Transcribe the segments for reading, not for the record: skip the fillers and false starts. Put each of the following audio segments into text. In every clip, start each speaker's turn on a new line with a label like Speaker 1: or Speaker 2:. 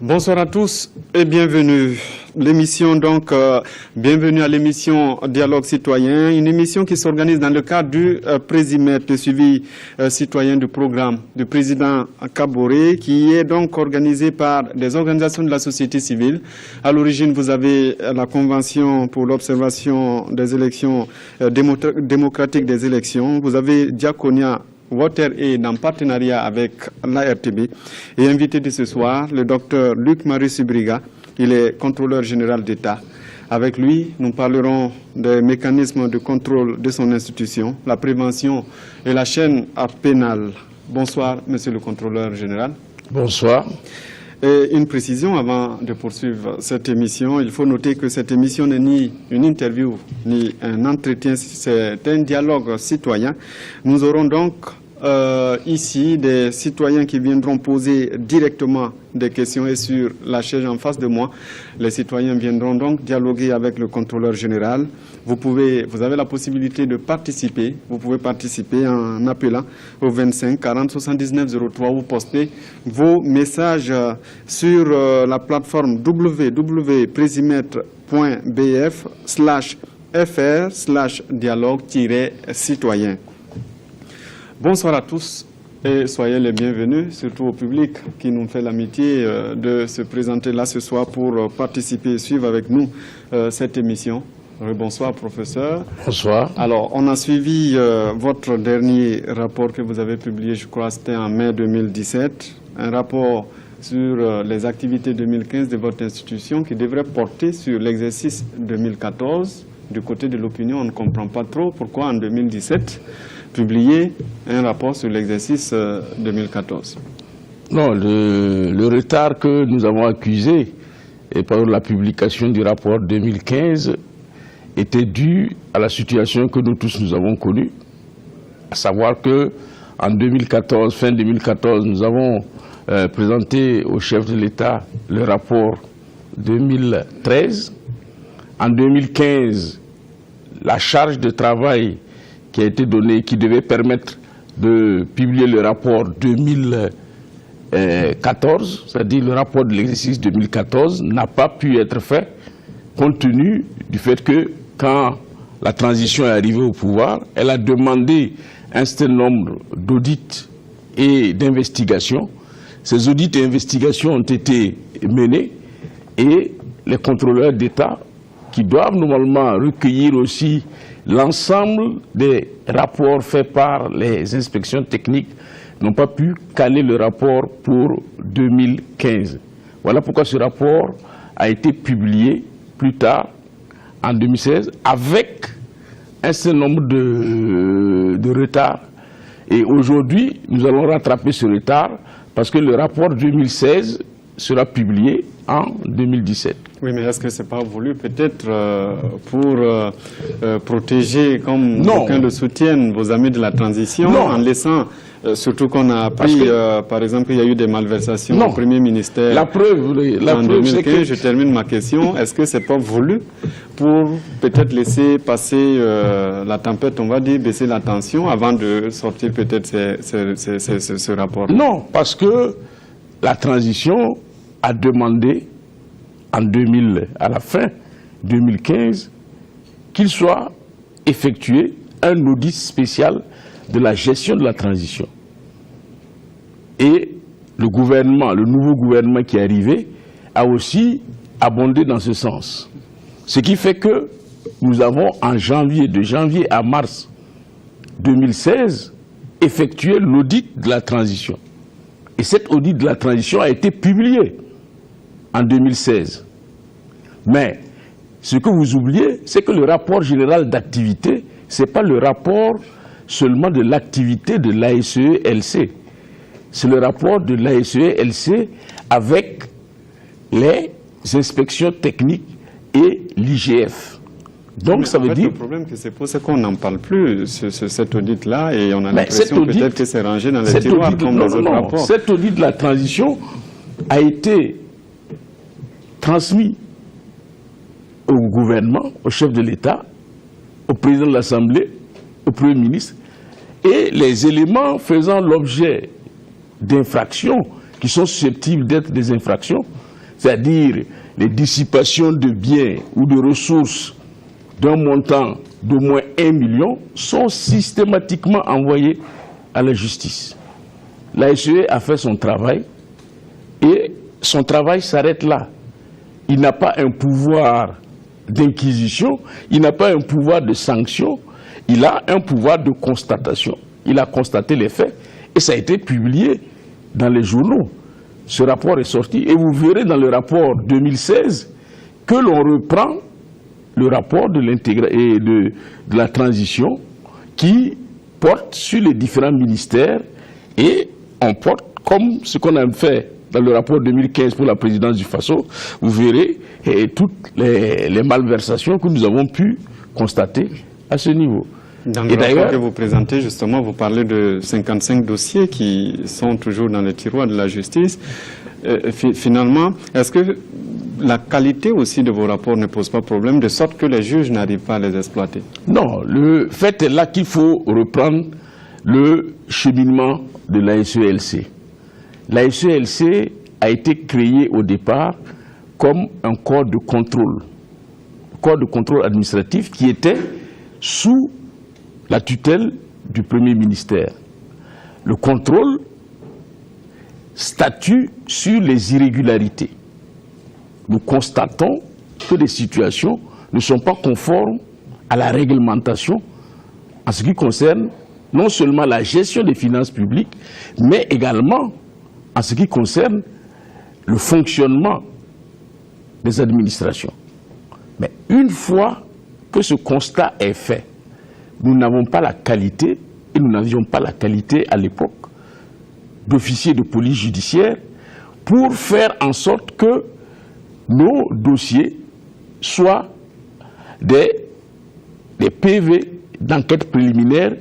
Speaker 1: Bonsoir à tous et bienvenue. Bienvenue à l'émission Dialogue Citoyen, une émission qui s'organise dans le cadre du Présimètre de suivi citoyen du programme du président Kaboré, qui est donc organisé par des organisations de la société civile. À l'origine, vous avez la Convention pour l'observation des élections démocratiques des élections. Vous avez Diaconia Water Aid en partenariat avec l'ARTB. Et invité de ce soir, le docteur Luc-Marie Subriga, il est contrôleur général d'État. Avec lui, nous parlerons des mécanismes de contrôle de son institution, la prévention et la chaîne pénale. Bonsoir, monsieur le contrôleur général.
Speaker 2: Bonsoir.
Speaker 1: Et une précision avant de poursuivre cette émission, il faut noter que cette émission n'est ni une interview, ni un entretien, c'est un dialogue citoyen. Nous aurons donc ici des citoyens qui viendront poser directement des questions et sur la chaise en face de moi, les citoyens viendront donc dialoguer avec le contrôleur général. Vous avez la possibilité de participer. Vous pouvez participer en appelant au 25 40 79 03 ou poster vos messages sur la plateforme www.presimètre.bf/fr/dialogue-citoyen. Bonsoir à tous et soyez les bienvenus, surtout au public qui nous fait l'amitié de se présenter là ce soir pour participer et suivre avec nous cette émission. Bonsoir professeur.
Speaker 2: Bonsoir.
Speaker 1: Alors on a suivi votre dernier rapport que vous avez publié, je crois c'était en mai 2017, un rapport sur les activités 2015 de votre institution qui devrait porter sur l'exercice 2014. Du côté de l'opinion, on ne comprend pas trop pourquoi en 2017 publier un rapport sur l'exercice 2014.
Speaker 2: Non, le retard que nous avons accusé et par la publication du rapport 2015 était dû à la situation que nous tous nous avons connue, à savoir que en 2014, fin 2014, nous avons présenté au chef de l'État le rapport 2013. En 2015, la charge de travail qui a été donnée, qui devait permettre de publier le rapport 2014, c'est-à-dire le rapport de l'exercice 2014, n'a pas pu être fait, compte tenu du fait que quand la transition est arrivée au pouvoir, elle a demandé un certain nombre d'audits et d'investigations. Ces audits et investigations ont été menés et les contrôleurs d'État, qui doivent normalement recueillir aussi l'ensemble des rapports faits par les inspections techniques, n'ont pas pu caler le rapport pour 2015. Voilà pourquoi ce rapport a été publié plus tard, en 2016, avec un certain nombre de retards. Et aujourd'hui, nous allons rattraper ce retard parce que le rapport 2016 sera publié en 2017.
Speaker 1: Oui, mais est-ce que ce n'est pas voulu peut-être pour protéger, comme d'aucuns le soutiennent, vos amis de la transition, en laissant, surtout qu'on a appris, par exemple, qu'il y a eu des malversations au Premier ministère
Speaker 2: en
Speaker 1: 2015. Je termine ma question. Est-ce que ce n'est pas voulu pour peut-être laisser passer la tempête, on va dire, baisser la tension avant de sortir peut-être ce rapport?
Speaker 2: Non, parce que la transition a demandé à la fin 2015 qu'il soit effectué un audit spécial de la gestion de la transition. Et le nouveau gouvernement qui est arrivé, a aussi abondé dans ce sens. Ce qui fait que nous avons de janvier à mars 2016, effectué l'audit de la transition. Et cet audit de la transition a été publié en 2016. Mais ce que vous oubliez, c'est que le rapport général d'activité, ce n'est pas le rapport seulement de l'activité de l'ASE-LC. C'est le rapport de l'ASE-LC avec les inspections techniques et l'IGF. Donc ça veut dire...
Speaker 1: Le problème que c'est pour ça qu'on n'en parle plus, cet audit-là, et on a l'impression peut-être que c'est rangé dans les tiroirs comme dans autres rapports.
Speaker 2: Cet audit de la transition a été transmis au gouvernement, au chef de l'État, au président de l'Assemblée, au Premier ministre, et les éléments faisant l'objet d'infractions qui sont susceptibles d'être des infractions c'est-à-dire les dissipations de biens ou de ressources d'un montant d'au moins 1 million, sont systématiquement envoyées à la justice. La SE a fait son travail et son travail s'arrête là. Il n'a pas un pouvoir d'inquisition, il n'a pas un pouvoir de sanction, il a un pouvoir de constatation. Il a constaté les faits et ça a été publié dans les journaux. Ce rapport est sorti et vous verrez dans le rapport 2016 que l'on reprend le rapport de la transition qui porte sur les différents ministères et on porte comme ce qu'on a fait dans le rapport 2015 pour la présidence du Faso, vous verrez toutes les malversations que nous avons pu constater à ce niveau.
Speaker 1: Dans le rapport que vous présentez, justement, vous parlez de 55 dossiers qui sont toujours dans les tiroirs de la justice. Finalement, est-ce que la qualité aussi de vos rapports ne pose pas problème, de sorte que les juges n'arrivent pas à les exploiter? Non, le fait est là qu'il faut reprendre le cheminement de la SELC. La SELC a été créée au départ comme un corps de contrôle administratif qui était sous la tutelle du Premier ministère. Le contrôle statue sur les irrégularités. Nous constatons que les situations ne sont pas conformes à la réglementation en ce qui concerne non seulement la gestion des finances publiques, mais également en ce qui concerne le fonctionnement des administrations. Mais une fois que ce constat est fait, nous n'avons pas la qualité, et nous n'avions pas la qualité à l'époque, d'officiers de police judiciaire pour faire en sorte que nos dossiers soient des PV d'enquête préliminaire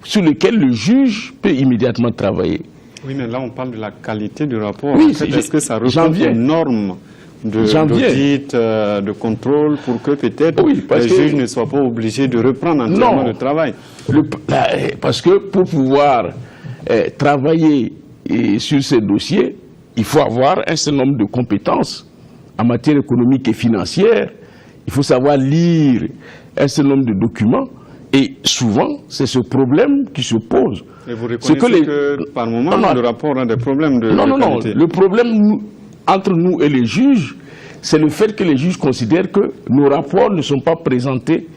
Speaker 1: sur lesquels le juge peut immédiatement travailler. Oui, mais là on parle de la qualité du rapport. Oui, est-ce que ça répond aux normes d'audit, de contrôle, pour que peut-être les juges ne soient pas obligés de reprendre entièrement le travail? Parce que pour pouvoir travailler sur ces dossiers, il faut avoir un certain nombre de compétences en matière économique et financière. Il faut savoir lire un certain nombre de documents. Et souvent, c'est ce problème qui se pose. Et vous reconnaissez que par moment, le rapport a des problèmes de qualité? Le problème entre nous et les juges, c'est le fait que les juges considèrent que nos rapports ne sont pas présentés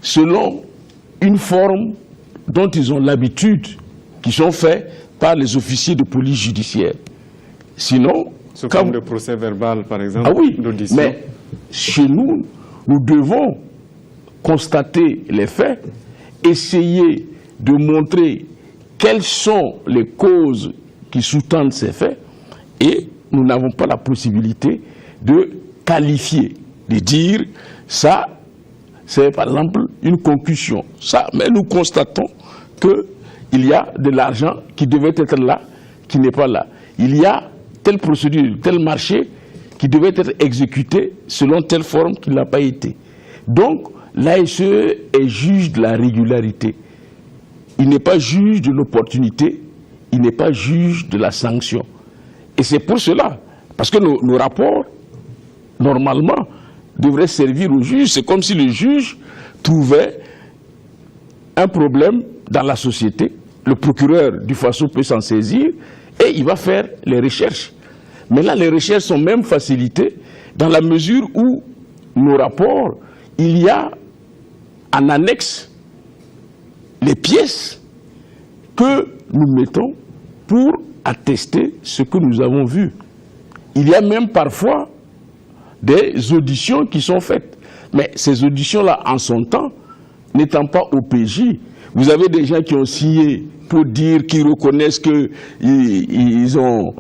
Speaker 1: selon une forme dont ils ont l'habitude, qui sont faits par les officiers de police judiciaire. Sinon... Sous forme de procès verbal, par exemple, d'audition. Mais chez nous, nous devons constater les faits, essayer de montrer quelles sont les causes qui sous-tendent ces faits, et nous n'avons pas la possibilité de qualifier, de dire ça, c'est par exemple une concussion. Ça, mais nous constatons qu'il y a de l'argent qui devait être là, qui n'est pas là. Il y a telle procédure, tel marché qui devait être exécuté selon telle forme qui n'a pas été. Donc, l'ASE est juge de la régularité. Il n'est pas juge de l'opportunité, il n'est pas juge de la sanction. Et c'est pour cela, parce que nos rapports, normalement, devraient servir au juge. C'est comme si le juge trouvait un problème dans la société, le procureur du Faso peut s'en saisir et il va faire les recherches. Mais là, les recherches sont même facilitées dans la mesure où nos rapports, il y a en annexe les pièces que nous mettons pour attester ce que nous avons vu. Il y a même parfois des auditions qui sont faites. Mais ces auditions-là, en son temps, n'étant pas OPJ, vous avez des gens qui ont signé pour dire qu'ils reconnaissent qu'ils ont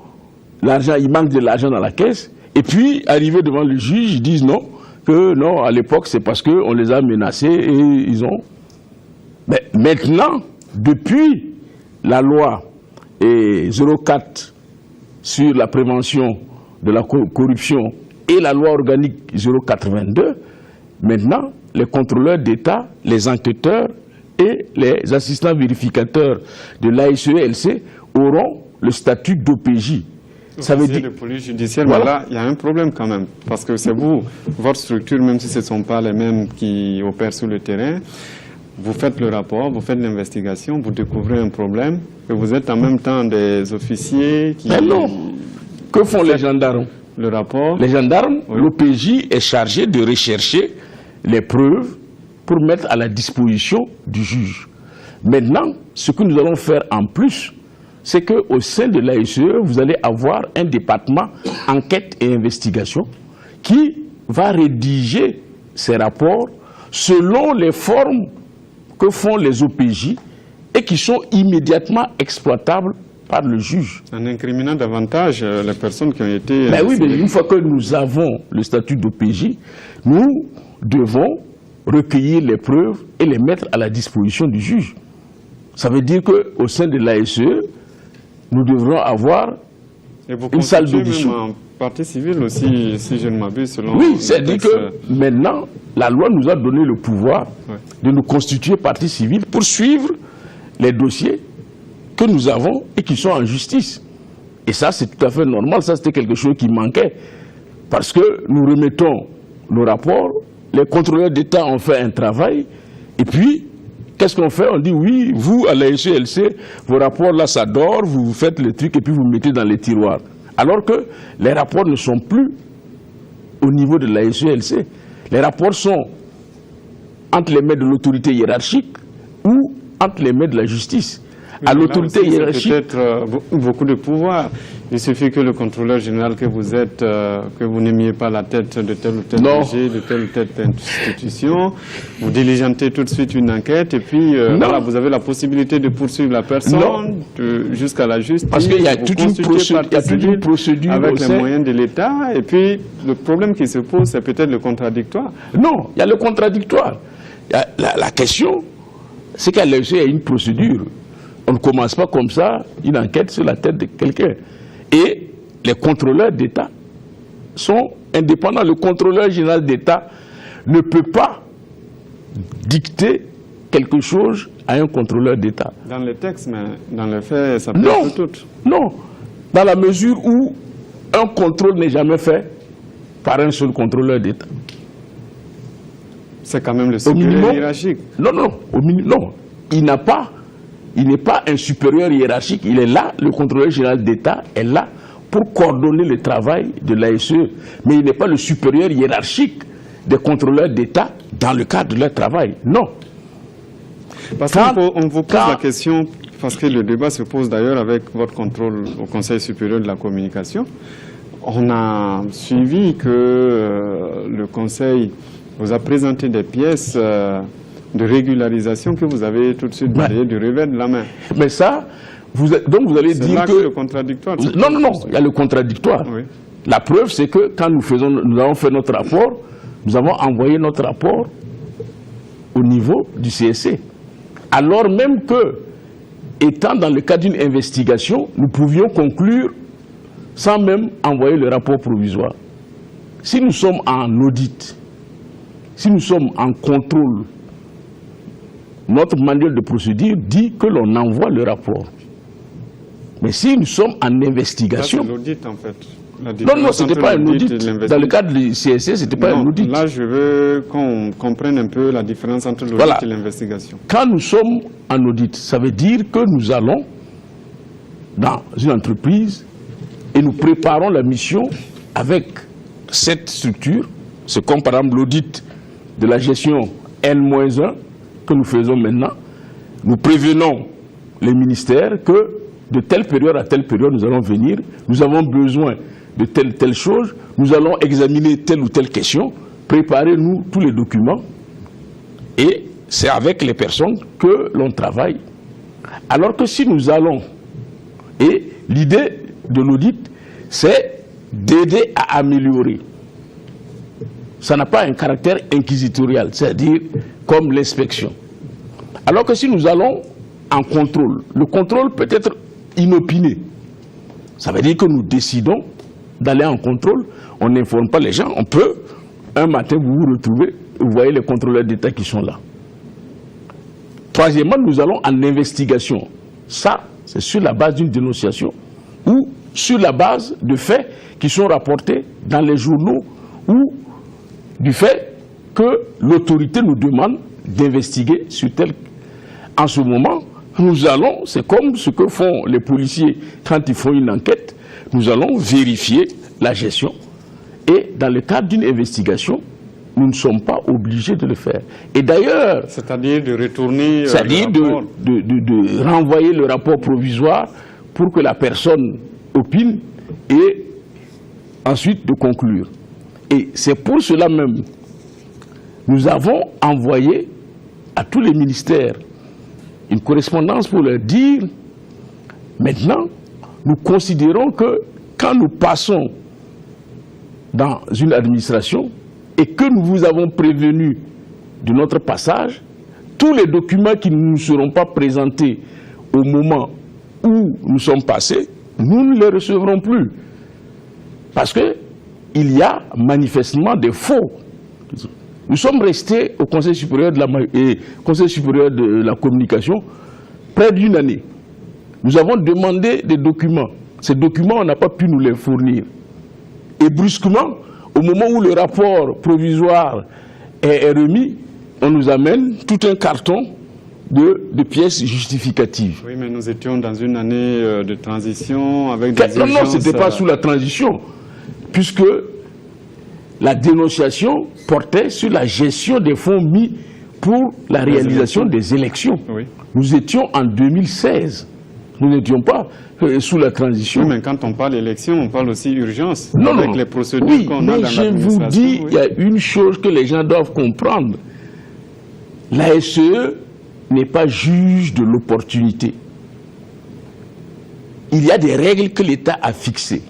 Speaker 1: l'argent, il manque de l'argent dans la caisse, et puis, arrivés devant le juge, ils disent non, que non, à l'époque, c'est parce qu'on les a menacés et ils ont... Mais maintenant, depuis la loi 04 sur la prévention de la corruption et la loi organique 082, maintenant, les contrôleurs d'État, les enquêteurs et les assistants vérificateurs de l'ASELC auront le statut d'OPJ.
Speaker 2: Ça veut dire
Speaker 1: de police judiciaire,
Speaker 2: voilà.
Speaker 1: Mais là, il y a un problème quand même. Parce que c'est vous, votre structure, même si ce ne sont pas les mêmes qui opèrent sur le terrain, vous faites le rapport, vous faites l'investigation, vous découvrez un problème, et vous êtes en même temps des officiers qui...
Speaker 2: Mais non. Que font les gendarmes?
Speaker 1: Le rapport.
Speaker 2: Les gendarmes,
Speaker 1: Oui.
Speaker 2: l'OPJ est chargé de rechercher les preuves pour mettre à la disposition du juge. Maintenant, ce que nous allons faire en plus, c'est qu'au sein de l'ASE, vous allez avoir un département enquête et investigation qui va rédiger ces rapports selon les formes que font les OPJ et qui sont immédiatement exploitables par le juge.
Speaker 1: En incriminant davantage les personnes qui ont été...
Speaker 2: Ben oui, mais une fois que nous avons le statut d'OPJ, nous devons recueillir les preuves et les mettre à la disposition du juge. Ça veut dire qu'au sein de l'ASE, nous devrons avoir une salle d'audition.
Speaker 1: Même en partie civile aussi, si je ne m'abuse, selon...
Speaker 2: Oui, c'est-à-dire que maintenant, la loi nous a donné le pouvoir de nous constituer partie civile pour suivre les dossiers que nous avons et qui sont en justice. Et ça, c'est tout à fait normal. Ça, c'était quelque chose qui manquait. Parce que nous remettons nos rapports, les contrôleurs d'État ont fait un travail, et puis, qu'est-ce qu'on fait? On dit, oui, vous, à la SELC, vos rapports, là, ça dort, vous faites le truc, et puis vous mettez dans les tiroirs. Alors que les rapports ne sont plus au niveau de la SELC. Les rapports sont entre les mains de l'autorité hiérarchique ou entre les mains de la justice. À l'autorité hiérarchique...
Speaker 1: Peut-être beaucoup de pouvoir. Il suffit que le contrôleur général que vous êtes, que vous n'aimiez pas la tête de tel ou tel DG, de telle ou telle institution, vous diligentez tout de suite une enquête et puis voilà, vous avez la possibilité de poursuivre la personne jusqu'à la justice.
Speaker 2: Parce qu'il y a toute une procédure
Speaker 1: avec les moyens de l'État. Et puis le problème qui se pose, c'est peut-être le contradictoire.
Speaker 2: Non, il y a le contradictoire. La question, c'est qu'à l'ASE, il y a une procédure. On ne commence pas comme ça une enquête sur la tête de quelqu'un. Et les contrôleurs d'État sont indépendants. Le contrôleur général d'État ne peut pas dicter quelque chose à un contrôleur d'État.
Speaker 1: Dans les textes, mais dans les faits, ça peut être tout.
Speaker 2: Non, dans la mesure où un contrôle n'est jamais fait par un seul contrôleur d'État.
Speaker 1: C'est quand même le supérieur hiérarchique.
Speaker 2: Non, il n'est pas un supérieur hiérarchique, il est là, le contrôleur général d'État est là pour coordonner le travail de l'ASE. Mais il n'est pas le supérieur hiérarchique des contrôleurs d'État dans le cadre de leur travail, non.
Speaker 1: Parce qu'on vous pose la question, parce que le débat se pose d'ailleurs avec votre contrôle au Conseil supérieur de la communication. On a suivi que le Conseil vous a présenté des pièces... de régularisation que vous avez tout de suite balayé du revers de la main.
Speaker 2: Mais ça, donc vous allez dire que...
Speaker 1: le contradictoire.
Speaker 2: Non, il y a le contradictoire. Oui. La preuve, c'est que quand nous avons fait notre rapport, nous avons envoyé notre rapport au niveau du CSC. Alors même que, étant dans le cadre d'une investigation, nous pouvions conclure sans même envoyer le rapport provisoire. Si nous sommes en audit, si nous sommes en contrôle, notre manuel de procédure dit que l'on envoie le rapport. Mais si nous sommes en investigation...
Speaker 1: C'est l'audit en fait.
Speaker 2: Non, ce n'était pas un audit. Dans le cadre du CSC, ce n'était pas un audit.
Speaker 1: Là, je veux qu'on comprenne un peu la différence entre l'audit et l'investigation.
Speaker 2: Quand nous sommes en audit, ça veut dire que nous allons dans une entreprise et nous préparons la mission avec cette structure. C'est comme par exemple l'audit de la gestion N-1 que nous faisons maintenant. Nous prévenons les ministères que de telle période à telle période, nous allons venir, nous avons besoin de telle chose, nous allons examiner telle ou telle question, préparer nous tous les documents, et c'est avec les personnes que l'on travaille. Alors que si nous allons, et l'idée de l'audit, c'est d'aider à améliorer. Ça n'a pas un caractère inquisitorial, c'est-à-dire comme l'inspection. Alors que si nous allons en contrôle, le contrôle peut être inopiné. Ça veut dire que nous décidons d'aller en contrôle, on n'informe pas les gens, on peut, un matin vous vous retrouvez, vous voyez les contrôleurs d'État qui sont là. Troisièmement, nous allons en investigation. Ça, c'est sur la base d'une dénonciation où sur la base de faits qui sont rapportés dans les journaux ou du fait que l'autorité nous demande d'investiguer sur tel. En ce moment, nous allons, c'est comme ce que font les policiers quand ils font une enquête, nous allons vérifier la gestion. Et dans le cadre d'une investigation, nous ne sommes pas obligés de le faire. Et d'ailleurs...
Speaker 1: C'est-à-dire de retourner...
Speaker 2: C'est-à-dire de renvoyer le rapport provisoire pour que la personne opine et ensuite de conclure. Et c'est pour cela même, nous avons envoyé à tous les ministères une correspondance pour leur dire, maintenant, nous considérons que quand nous passons dans une administration et que nous vous avons prévenu de notre passage, tous les documents qui ne nous seront pas présentés au moment où nous sommes passés, nous ne les recevrons plus. Parce qu'il y a manifestement des faux. Nous sommes restés au Conseil supérieur de la communication près d'une année. Nous avons demandé des documents. Ces documents, on n'a pas pu nous les fournir. Et brusquement, au moment où le rapport provisoire est remis, on nous amène tout un carton de pièces justificatives.
Speaker 1: Oui, mais nous étions dans une année de transition avec des urgences...
Speaker 2: Non, ce n'était pas sous la transition, puisque la dénonciation portait sur la gestion des fonds mis pour la réalisation des élections. Oui. Nous étions en 2016. Nous n'étions pas sous la transition.
Speaker 1: Oui, mais quand on parle d'élection, on parle aussi d'urgence.
Speaker 2: Non,
Speaker 1: avec
Speaker 2: non.
Speaker 1: les procédures
Speaker 2: oui,
Speaker 1: qu'on a dans
Speaker 2: l'administration. Mais je vous dis, il y a une chose que les gens doivent comprendre. La SE n'est pas juge de l'opportunité. Il y a des règles que l'État a fixées.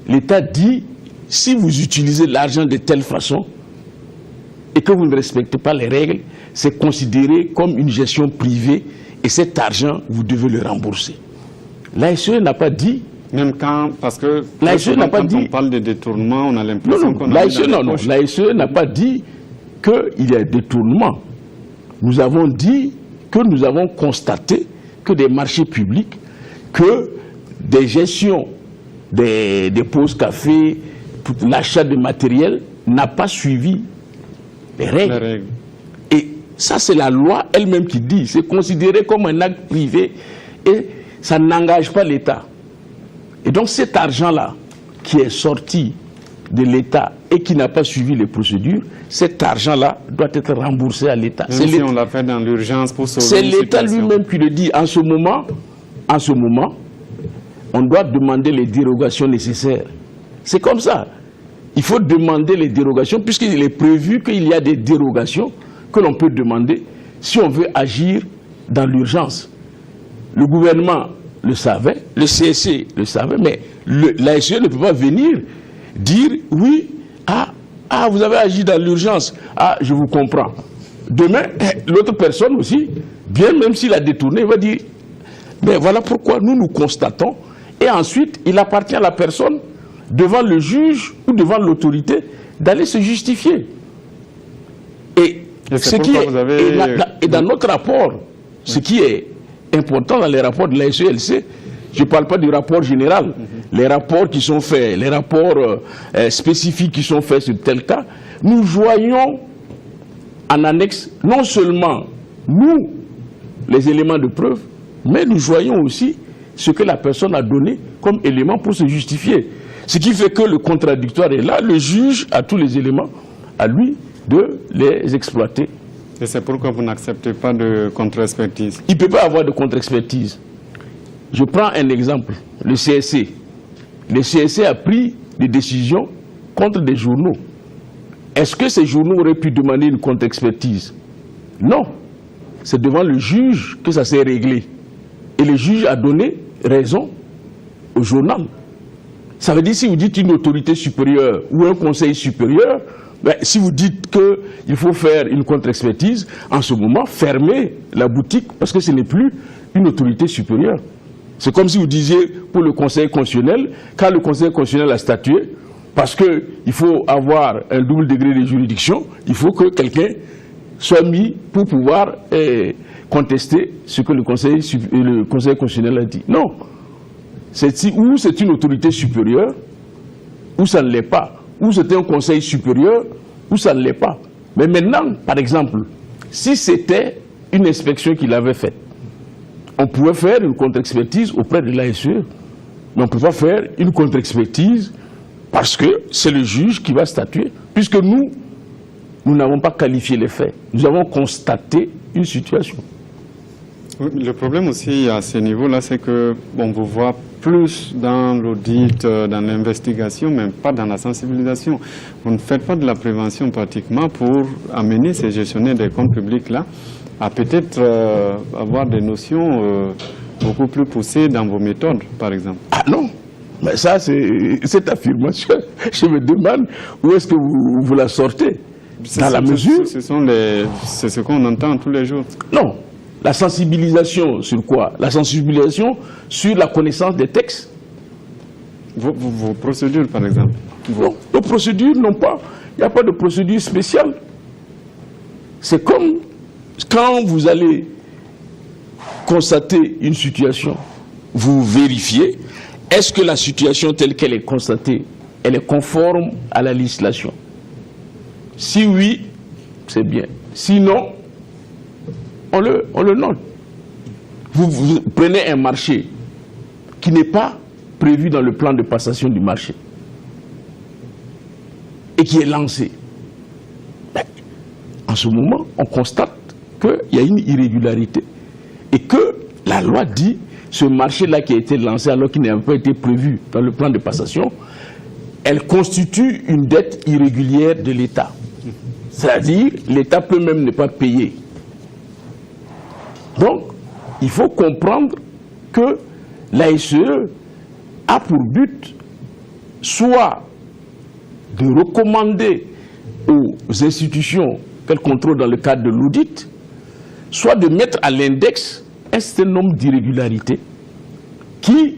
Speaker 2: L'État dit, si vous utilisez l'argent de telle façon et que vous ne respectez pas les règles, c'est considéré comme une gestion privée et cet argent, vous devez le rembourser. L'ASE n'a pas dit...
Speaker 1: Même quand, parce que
Speaker 2: l'ASE n'a pas dit...
Speaker 1: Quand on parle de détournement, on a l'impression qu'on a...
Speaker 2: L'ASE n'a pas dit qu'il y a détournement. Nous avons dit que nous avons constaté que des marchés publics, que des gestions des pauses café, l'achat de matériel n'a pas suivi les règles. Et ça, c'est la loi elle-même qui dit, c'est considéré comme un acte privé et ça n'engage pas l'État. Et donc cet argent-là, qui est sorti de l'État et qui n'a pas suivi les procédures, cet argent-là doit être remboursé à l'État.
Speaker 1: Même si on l'a fait dans l'urgence pour sauver
Speaker 2: une situation. C'est l'État lui-même qui le dit. En ce moment, on doit demander les dérogations nécessaires. C'est comme ça. Il faut demander les dérogations, puisqu'il est prévu qu'il y a des dérogations que l'on peut demander si on veut agir dans l'urgence. Le gouvernement le savait, le CSC le savait, mais l'ASE ne peut pas venir dire oui, vous avez agi dans l'urgence, je vous comprends. Demain, l'autre personne aussi, bien même s'il a détourné, il va dire, mais voilà pourquoi nous constatons, et ensuite il appartient à la personne devant le juge ou devant l'autorité d'aller se justifier. Et dans notre rapport, ce qui est important dans les rapports de la SELC, je ne parle pas du rapport général, les rapports qui sont faits, les rapports spécifiques qui sont faits sur tel cas, nous voyons en annexe non seulement nous, les éléments de preuve, mais nous voyons aussi ce que la personne a donné comme élément pour se justifier. Ce qui fait que le contradictoire est là, le juge a tous les éléments, à lui de les exploiter.
Speaker 1: Et c'est pourquoi vous n'acceptez pas de contre-expertise?
Speaker 2: Il ne peut pas avoir de contre-expertise. Je prends un exemple, le CSC. Le CSC a pris des décisions contre des journaux. Est-ce que ces journaux auraient pu demander une contre-expertise? Non. C'est devant le juge que ça s'est réglé. Et le juge a donné raison au journal. Ça veut dire, si vous dites une autorité supérieure ou un conseil supérieur, si vous dites qu'il faut faire une contre-expertise, en ce moment, fermez la boutique parce que ce n'est plus une autorité supérieure. C'est comme si vous disiez pour le Conseil constitutionnel, quand le Conseil constitutionnel a statué, parce qu'il faut avoir un double degré de juridiction, il faut que quelqu'un soit mis pour pouvoir contester ce que le Conseil constitutionnel a dit. Non. ou c'est une autorité supérieure, ou ça ne l'est pas. Ou c'est un conseil supérieur, ou ça ne l'est pas. Mais maintenant, par exemple, si c'était une inspection qu'il avait faite, on pouvait faire une contre-expertise auprès de l'ASE. Mais on ne peut pas faire une contre-expertise parce que c'est le juge qui va statuer. Puisque nous n'avons pas qualifié les faits. Nous avons constaté une situation.
Speaker 1: Oui, le problème aussi à ce niveau-là, c'est que on vous voit plus dans l'audit, dans l'investigation, mais pas dans la sensibilisation. Vous ne faites pas de la prévention pratiquement pour amener ces gestionnaires des comptes publics-là à peut-être avoir des notions beaucoup plus poussées dans vos méthodes, par exemple.
Speaker 2: Ah non, mais ça, cette affirmation, je me demande où est-ce que vous la sortez. Dans la mesure...
Speaker 1: C'est ce qu'on entend tous les jours.
Speaker 2: Non. La sensibilisation sur quoi? La sensibilisation sur la connaissance des textes.
Speaker 1: Vos procédures, par exemple.
Speaker 2: Non, nos procédures n'ont pas... Il n'y a pas de procédure spéciale. C'est comme quand vous allez constater une situation, vous vérifiez, est-ce que la situation telle qu'elle est constatée, elle est conforme à la législation? Si oui, c'est bien. Sinon, on le note. Vous prenez un marché qui n'est pas prévu dans le plan de passation du marché et qui est lancé. En ce moment, on constate qu'il y a une irrégularité et que la loi dit ce marché-là qui a été lancé alors qu'il n'a pas été prévu dans le plan de passation, elle constitue une dette irrégulière de l'État. C'est-à-dire, l'État peut même ne pas payer. Donc, il faut comprendre que l'ASE a pour but soit de recommander aux institutions qu'elle contrôle dans le cadre de l'audit, soit de mettre à l'index un certain nombre d'irrégularités qui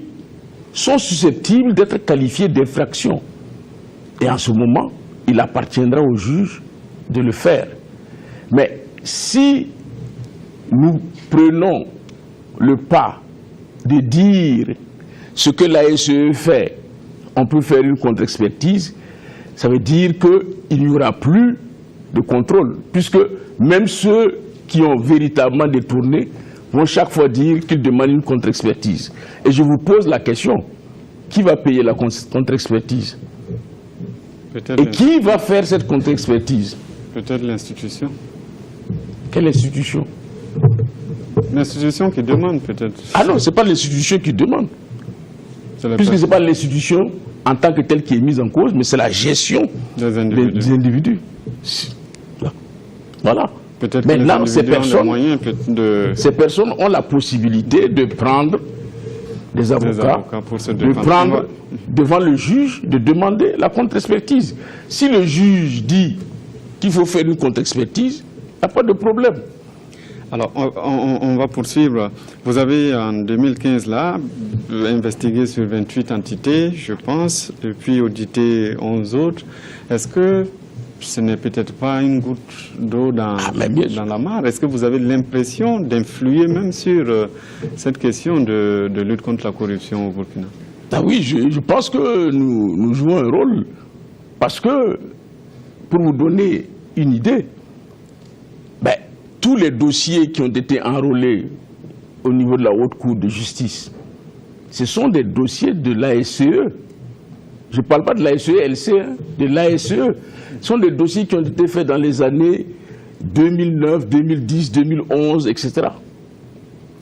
Speaker 2: sont susceptibles d'être qualifiées d'infractions. Et en ce moment, il appartiendra au juge de le faire. Mais si nous prenons le pas de dire ce que l'ASE fait, on peut faire une contre-expertise, ça veut dire qu'il n'y aura plus de contrôle, puisque même ceux qui ont véritablement détourné vont chaque fois dire qu'ils demandent une contre-expertise. Et je vous pose la question, qui va payer la contre-expertise? Et qui va faire cette contre-expertise?
Speaker 1: Peut-être l'institution.
Speaker 2: Quelle institution?
Speaker 1: L'institution qui demande, peut-être.
Speaker 2: Ah non, ce n'est pas l'institution qui demande. Puisque ce n'est pas l'institution en tant que telle qui est mise en cause, mais c'est la gestion des individus. Voilà. Maintenant, ces personnes ont la possibilité de prendre des avocats
Speaker 1: pour se
Speaker 2: de prendre devant le juge, de demander la contre-expertise. Si le juge dit qu'il faut faire une contre-expertise, il n'y a pas de problème.
Speaker 1: Alors, on va poursuivre. Vous avez, en 2015, là, investigué sur 28 entités, je pense, et puis audité 11 autres. Est-ce que ce n'est peut-être pas une goutte d'eau dans la mare? Est-ce que vous avez l'impression d'influer même sur cette question de lutte contre la corruption au Burkina?
Speaker 2: Ah oui, je pense que nous jouons un rôle. Parce que, pour vous donner une idée, tous les dossiers qui ont été enrôlés au niveau de la Haute Cour de justice, ce sont des dossiers de l'ASE. Je ne parle pas de l'ASE-LC, de l'ASE. Ce sont des dossiers qui ont été faits dans les années 2009, 2010, 2011, etc.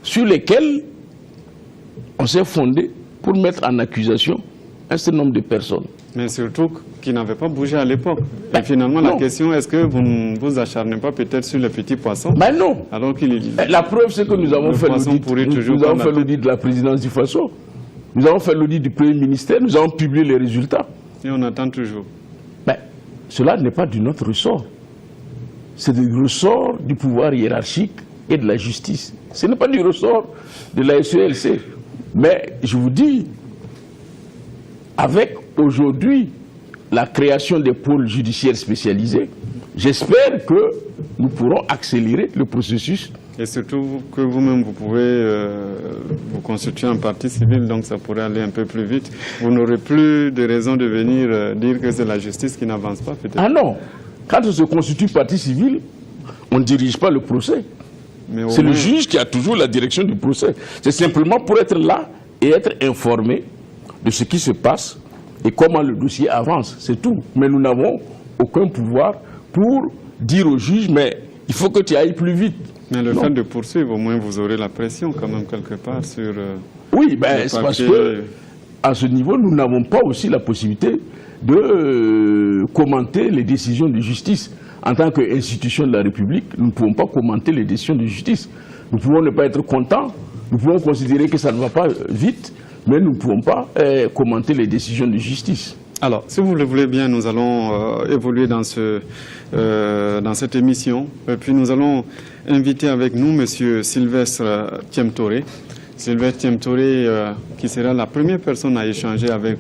Speaker 2: Sur lesquels on s'est fondé pour mettre en accusation un certain nombre de personnes.
Speaker 1: Mais surtout qui n'avaient pas bougé à l'époque. Et finalement, la question, est-ce que vous ne vous acharnez pas peut-être sur les petits poissons?
Speaker 2: Non.
Speaker 1: Alors
Speaker 2: la preuve, c'est que nous avons fait l'audit de la présidence du Faso. Nous avons fait l'audit du Premier ministère, nous avons publié les résultats.
Speaker 1: Et on attend toujours.
Speaker 2: Cela n'est pas de notre ressort. C'est du ressort du pouvoir hiérarchique et de la justice. Ce n'est pas du ressort de la SELC. Mais je vous dis, avec aujourd'hui la création des pôles judiciaires spécialisés, j'espère que nous pourrons accélérer le processus
Speaker 1: Et surtout que vous-même, vous pouvez vous constituer en partie civile, donc ça pourrait aller un peu plus vite. Vous n'aurez plus de raison de venir dire que c'est la justice qui n'avance pas, peut-être.
Speaker 2: Ah non, quand on se constitue partie civile, on ne dirige pas le procès. C'est le juge qui a toujours la direction du procès. C'est simplement pour être là et être informé de ce qui se passe et comment le dossier avance, c'est tout. Mais nous n'avons aucun pouvoir pour dire au juge, mais il faut que tu ailles plus vite.
Speaker 1: Mais le fait de poursuivre, au moins vous aurez la pression quand même quelque part sur...
Speaker 2: oui, c'est parce que à ce niveau, nous n'avons pas aussi la possibilité de commenter les décisions de justice. En tant qu'institution de la République, nous ne pouvons pas commenter les décisions de justice. Nous pouvons ne pas être contents, nous pouvons considérer que ça ne va pas vite, mais nous ne pouvons pas commenter les décisions de justice.
Speaker 1: Alors, si vous le voulez bien, nous allons évoluer dans cette émission. Et puis nous allons inviter avec nous M. Sylvestre Thiemtoré. Sylvestre Thiemtoré, qui sera la première personne à échanger avec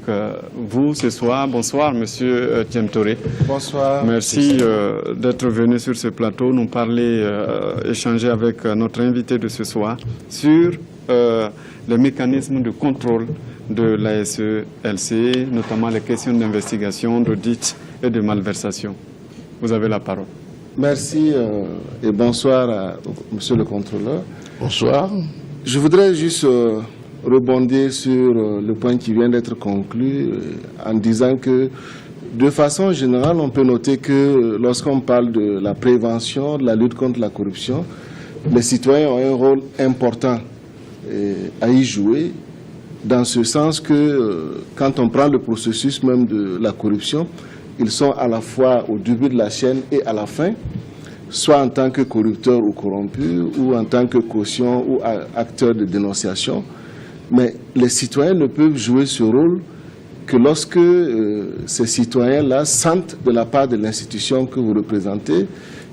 Speaker 1: vous ce soir. Bonsoir, M. Thiemtoré.
Speaker 3: Bonsoir.
Speaker 1: Merci d'être venu sur ce plateau, nous parler, échanger avec notre invité de ce soir sur le mécanisme de contrôle de l'ASE-LC, notamment les questions d'investigation, d'audit et de malversation. Vous avez la parole.
Speaker 3: Merci et bonsoir monsieur le contrôleur.
Speaker 2: Bonsoir.
Speaker 3: Je voudrais juste rebondir sur le point qui vient d'être conclu en disant que de façon générale, on peut noter que lorsqu'on parle de la prévention, de la lutte contre la corruption, les citoyens ont un rôle important à y jouer, dans ce sens que quand on prend le processus même de la corruption, ils sont à la fois au début de la chaîne et à la fin, soit en tant que corrupteur ou corrompu, ou en tant que caution ou acteur de dénonciation. Mais les citoyens ne peuvent jouer ce rôle que lorsque ces citoyens-là sentent de la part de l'institution que vous représentez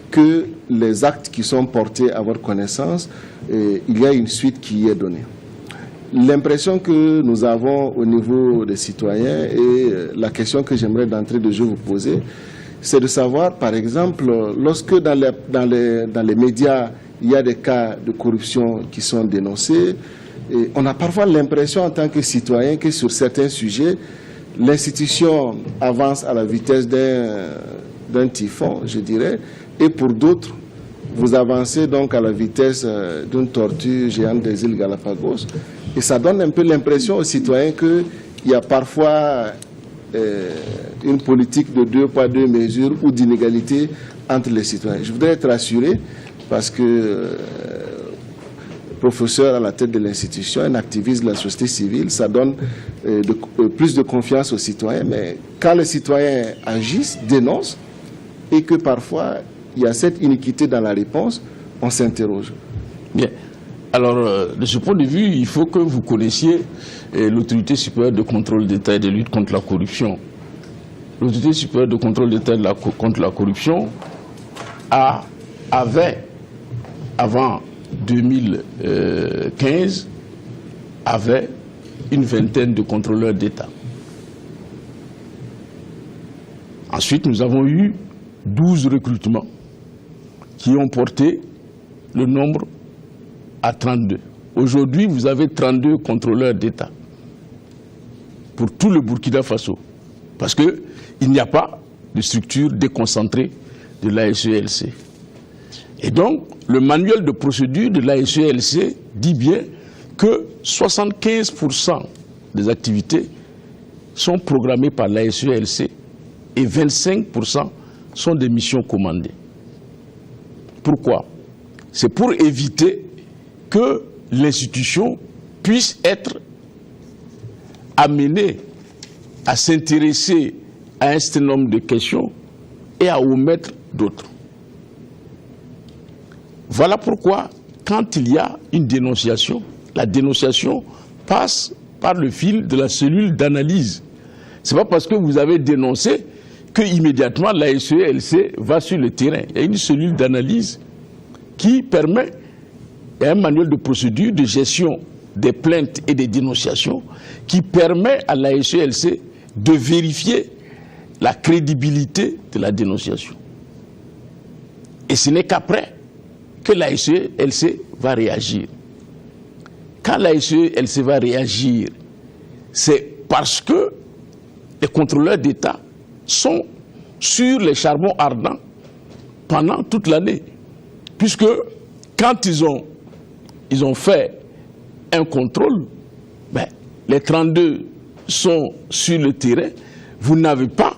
Speaker 3: que les actes qui sont portés à votre connaissance, il y a une suite qui y est donnée. L'impression que nous avons au niveau des citoyens et la question que j'aimerais d'entrée de jeu vous poser, c'est de savoir, par exemple, lorsque dans les médias, il y a des cas de corruption qui sont dénoncés, et on a parfois l'impression en tant que citoyen que sur certains sujets, l'institution avance à la vitesse d'un typhon, je dirais, et pour d'autres, vous avancez donc à la vitesse d'une tortue géante des îles Galapagos. Et ça donne un peu l'impression aux citoyens qu'il y a parfois une politique de 2 poids 2 mesures ou d'inégalité entre les citoyens. Je voudrais être rassuré parce que professeur à la tête de l'institution, un activiste de la société civile, ça donne plus de confiance aux citoyens. Mais quand les citoyens agissent, dénoncent, et que parfois il y a cette iniquité dans la réponse, on s'interroge.
Speaker 2: Bien. Alors, de ce point de vue, il faut que vous connaissiez l'autorité supérieure de contrôle d'État et de lutte contre la corruption. L'autorité supérieure de contrôle d'État contre la corruption avait, avant 2015, avait une vingtaine de contrôleurs d'État. Ensuite, nous avons eu 12 recrutements qui ont porté le nombre à 32. Aujourd'hui, vous avez 32 contrôleurs d'État pour tout le Burkina Faso. Parce qu'il n'y a pas de structure déconcentrée de l'ASE-LC. Et donc, le manuel de procédure de l'ASE-LC dit bien que 75% des activités sont programmées par l'ASE-LC et 25% sont des missions commandées. Pourquoi? C'est pour éviter que l'institution puisse être amenée à s'intéresser à un certain nombre de questions et à omettre d'autres. Voilà pourquoi, quand il y a une dénonciation, la dénonciation passe par le fil de la cellule d'analyse. Ce n'est pas parce que vous avez dénoncé que immédiatement l'ASE-LC va sur le terrain. Il y a une cellule d'analyse qui permet, il y a un manuel de procédure de gestion des plaintes et des dénonciations qui permet à l'ASE-LC de vérifier la crédibilité de la dénonciation. Et ce n'est qu'après que la SELC va réagir. Quand la SELC va réagir, c'est parce que les contrôleurs d'État sont sur les charbons ardents pendant toute l'année. Puisque quand ils ont fait un contrôle, ben, les 32 sont sur le terrain, vous n'avez pas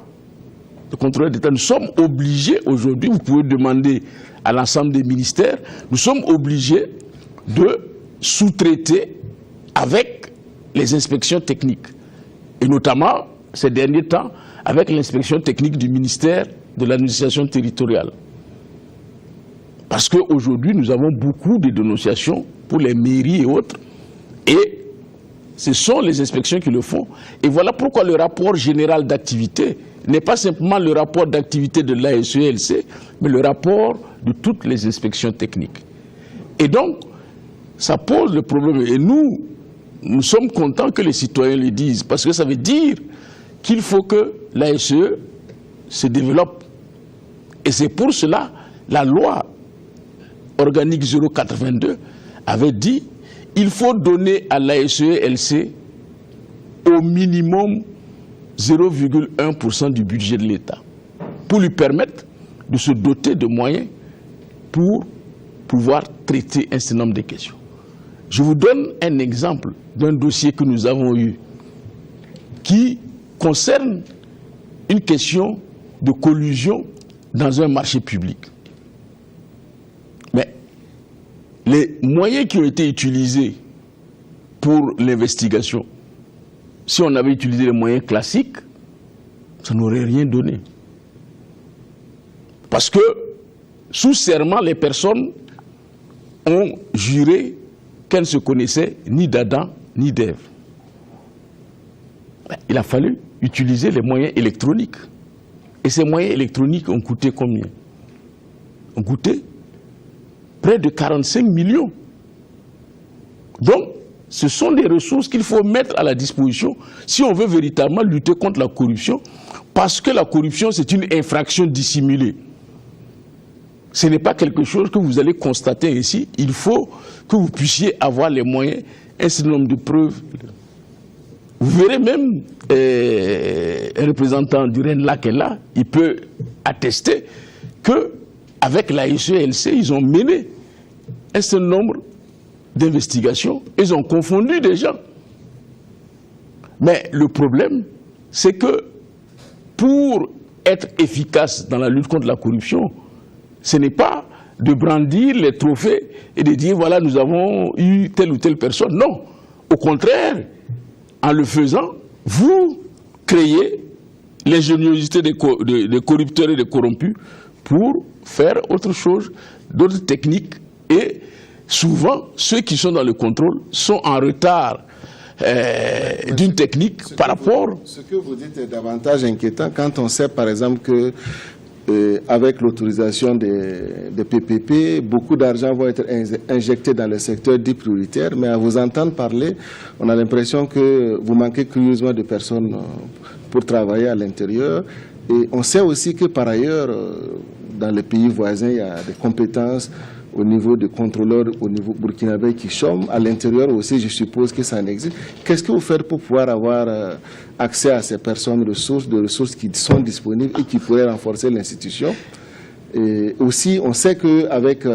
Speaker 2: de contrôleur d'État. Nous sommes obligés aujourd'hui, vous pouvez demander à l'ensemble des ministères, nous sommes obligés de sous-traiter avec les inspections techniques. Et notamment, ces derniers temps, avec l'inspection technique du ministère de l'administration territoriale. Parce qu'aujourd'hui, nous avons beaucoup de dénonciations pour les mairies et autres. Et ce sont les inspections qui le font. Et voilà pourquoi le rapport général d'activité n'est pas simplement le rapport d'activité de la SELC, mais le rapport de toutes les inspections techniques. Et donc, ça pose le problème. Et nous sommes contents que les citoyens le disent, parce que ça veut dire qu'il faut que la SE se développe. Et c'est pour cela, la loi organique 082 avait dit il faut donner à la SELC au minimum 0,1% du budget de l'État pour lui permettre de se doter de moyens pour pouvoir traiter un certain nombre de questions. Je vous donne un exemple d'un dossier que nous avons eu qui concerne une question de collusion dans un marché public. Mais les moyens qui ont été utilisés pour l'investigation, si on avait utilisé les moyens classiques, ça n'aurait rien donné. Parce que, sous serment, les personnes ont juré qu'elles ne se connaissaient ni d'Adam ni d'Ève. Il a fallu utiliser les moyens électroniques. Et ces moyens électroniques ont coûté combien? Ont coûté près de 45 millions. Donc, ce sont des ressources qu'il faut mettre à la disposition si on veut véritablement lutter contre la corruption, parce que la corruption, c'est une infraction dissimulée. Ce n'est pas quelque chose que vous allez constater ici. Il faut que vous puissiez avoir les moyens, un certain nombre de preuves. Vous verrez même un représentant du RENLA qui est là, il peut attester qu'avec la SELC, ils ont mené un certain nombre d'investigations, ils ont confondu des gens. Mais le problème, c'est que pour être efficace dans la lutte contre la corruption, ce n'est pas de brandir les trophées et de dire voilà, nous avons eu telle ou telle personne. Non, au contraire, en le faisant, vous créez l'ingéniosité des corrupteurs et des corrompus pour faire autre chose, d'autres techniques. Et souvent, ceux qui sont dans le contrôle sont en retard d'une technique par rapport...
Speaker 3: Ce que vous dites est davantage inquiétant quand on sait par exemple que avec l'autorisation des PPP, beaucoup d'argent va être injecté dans le secteur dit prioritaire, mais à vous entendre parler, on a l'impression que vous manquez curieusement de personnes pour travailler à l'intérieur. Et on sait aussi que par ailleurs, dans les pays voisins, il y a des compétences au niveau des contrôleurs, au niveau burkinabé qui chôment. À l'intérieur aussi, je suppose que ça existe. Qu'est-ce que vous faites pour pouvoir avoir accès à ces personnes ressources, de ressources qui sont disponibles et qui pourraient renforcer l'institution? Et aussi, on sait qu'avec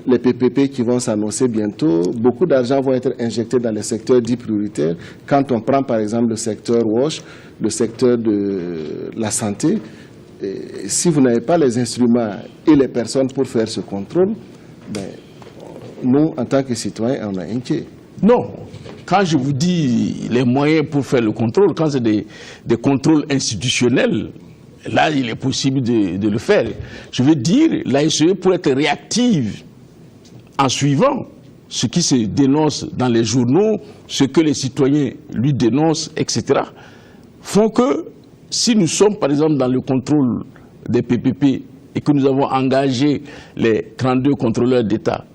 Speaker 3: les PPP qui vont s'annoncer bientôt, beaucoup d'argent vont être injectés dans les secteurs dits prioritaires. Quand on prend par exemple le secteur WASH, le secteur de la santé, et si vous n'avez pas les instruments et les personnes pour faire ce contrôle, ben, nous, en tant que citoyens, on est inquiets.
Speaker 2: Non. Quand je vous dis les moyens pour faire le contrôle, quand c'est des contrôles institutionnels, là, il est possible de le faire. Je veux dire, la SE, pour être réactive en suivant ce qui se dénonce dans les journaux, ce que les citoyens lui dénoncent, etc., font que si nous sommes, par exemple, dans le contrôle des PPP et que nous avons engagé les 32 contrôleurs d'État,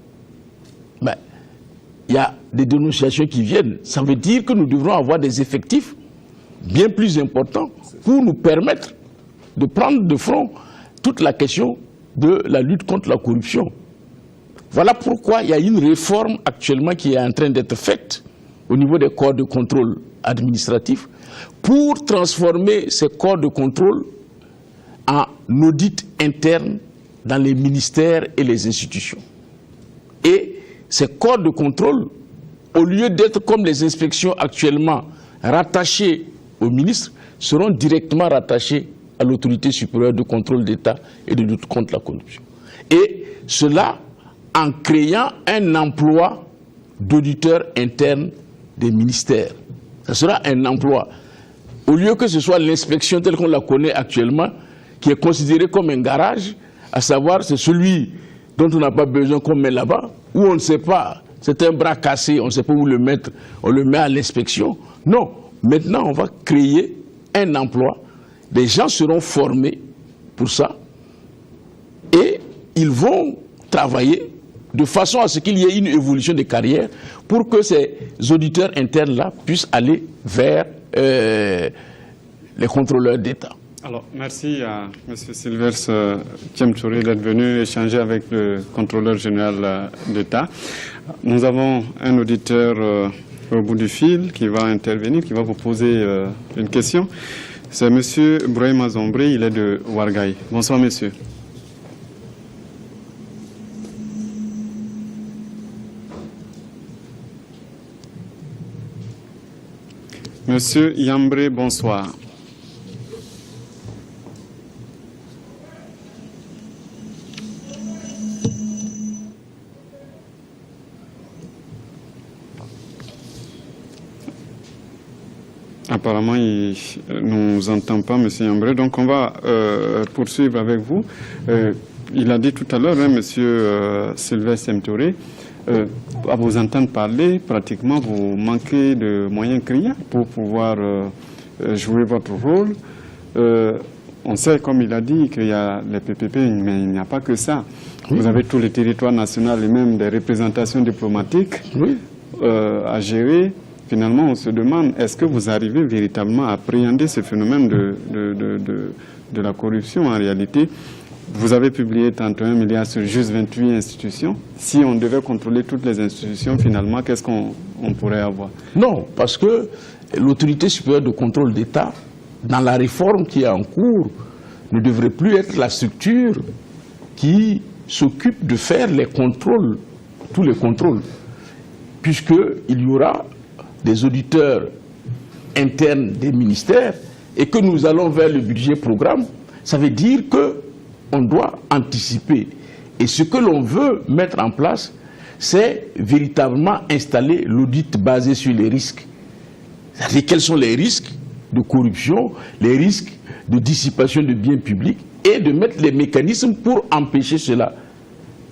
Speaker 2: ben, il y a des dénonciations qui viennent. Ça veut dire que nous devrons avoir des effectifs bien plus importants pour nous permettre de prendre de front toute la question de la lutte contre la corruption. Voilà pourquoi il y a une réforme actuellement qui est en train d'être faite au niveau des corps de contrôle administratif pour transformer ces corps de contrôle en audit interne dans les ministères et les institutions. Et ces corps de contrôle, au lieu d'être comme les inspections actuellement rattachées au ministre, seront directement rattachés à l'autorité supérieure de contrôle d'État et de lutte contre la corruption. Et cela en créant un emploi d'auditeurs internes des ministères. Ce sera un emploi. Au lieu que ce soit l'inspection telle qu'on la connaît actuellement, qui est considérée comme un garage, à savoir c'est celui dont on n'a pas besoin qu'on met là-bas, où on ne sait pas, c'est un bras cassé, on ne sait pas où le mettre, on le met à l'inspection. Non, maintenant on va créer un emploi, les gens seront formés pour ça, et ils vont travailler de façon à ce qu'il y ait une évolution de carrière pour que ces auditeurs internes-là puissent aller vers les contrôleurs d'État.
Speaker 1: Alors, merci à M. Sylvestre Thiemtouré d'être venu échanger avec le contrôleur général d'État. Nous avons un auditeur au bout du fil qui va intervenir, qui va vous poser une question. C'est M. Brahima Zombré, il est de Ouarghaï. Bonsoir, monsieur. Monsieur Yambré, bonsoir. Apparemment, il ne nous entend pas, monsieur Yambré, donc on va poursuivre avec vous. Il a dit tout à l'heure, hein, monsieur Sylvestre Thiemtouré, à vous entendre parler, pratiquement vous manquez de moyens criants pour pouvoir jouer votre rôle. On sait, comme il a dit, qu'il y a les PPP, mais il n'y a pas que ça. Oui. Vous avez tous les territoires nationaux et même des représentations diplomatiques à gérer. Finalement, on se demande, est-ce que vous arrivez véritablement à appréhender ce phénomène de la corruption en réalité? Vous avez publié tantôt 1 milliard sur juste 28 institutions. Si on devait contrôler toutes les institutions, finalement, qu'est-ce qu'on pourrait avoir?
Speaker 2: Non, parce que l'autorité supérieure de contrôle d'État, dans la réforme qui est en cours, ne devrait plus être la structure qui s'occupe de faire les contrôles, tous les contrôles, puisqu'il y aura des auditeurs internes des ministères et que nous allons vers le budget programme. Ça veut dire que on doit anticiper. Et ce que l'on veut mettre en place, c'est véritablement installer l'audit basé sur les risques. C'est-à-dire quels sont les risques de corruption, les risques de dissipation de biens publics et de mettre les mécanismes pour empêcher cela.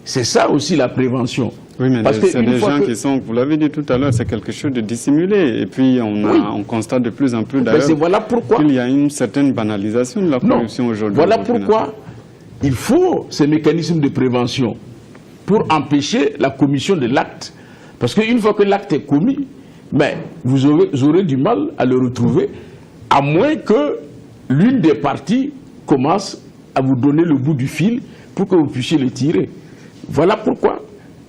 Speaker 2: C'est ça aussi la prévention.
Speaker 1: Oui, mais c'est des gens qui sont, vous l'avez dit tout à l'heure, c'est quelque chose de dissimulé. Et puis on constate de plus en plus d'ailleurs qu'il y a une certaine banalisation de la corruption aujourd'hui.
Speaker 2: Voilà pourquoi il faut ces mécanismes de prévention pour empêcher la commission de l'acte. Parce qu'une fois que l'acte est commis, mais vous aurez du mal à le retrouver, à moins que l'une des parties commence à vous donner le bout du fil pour que vous puissiez le tirer. Voilà pourquoi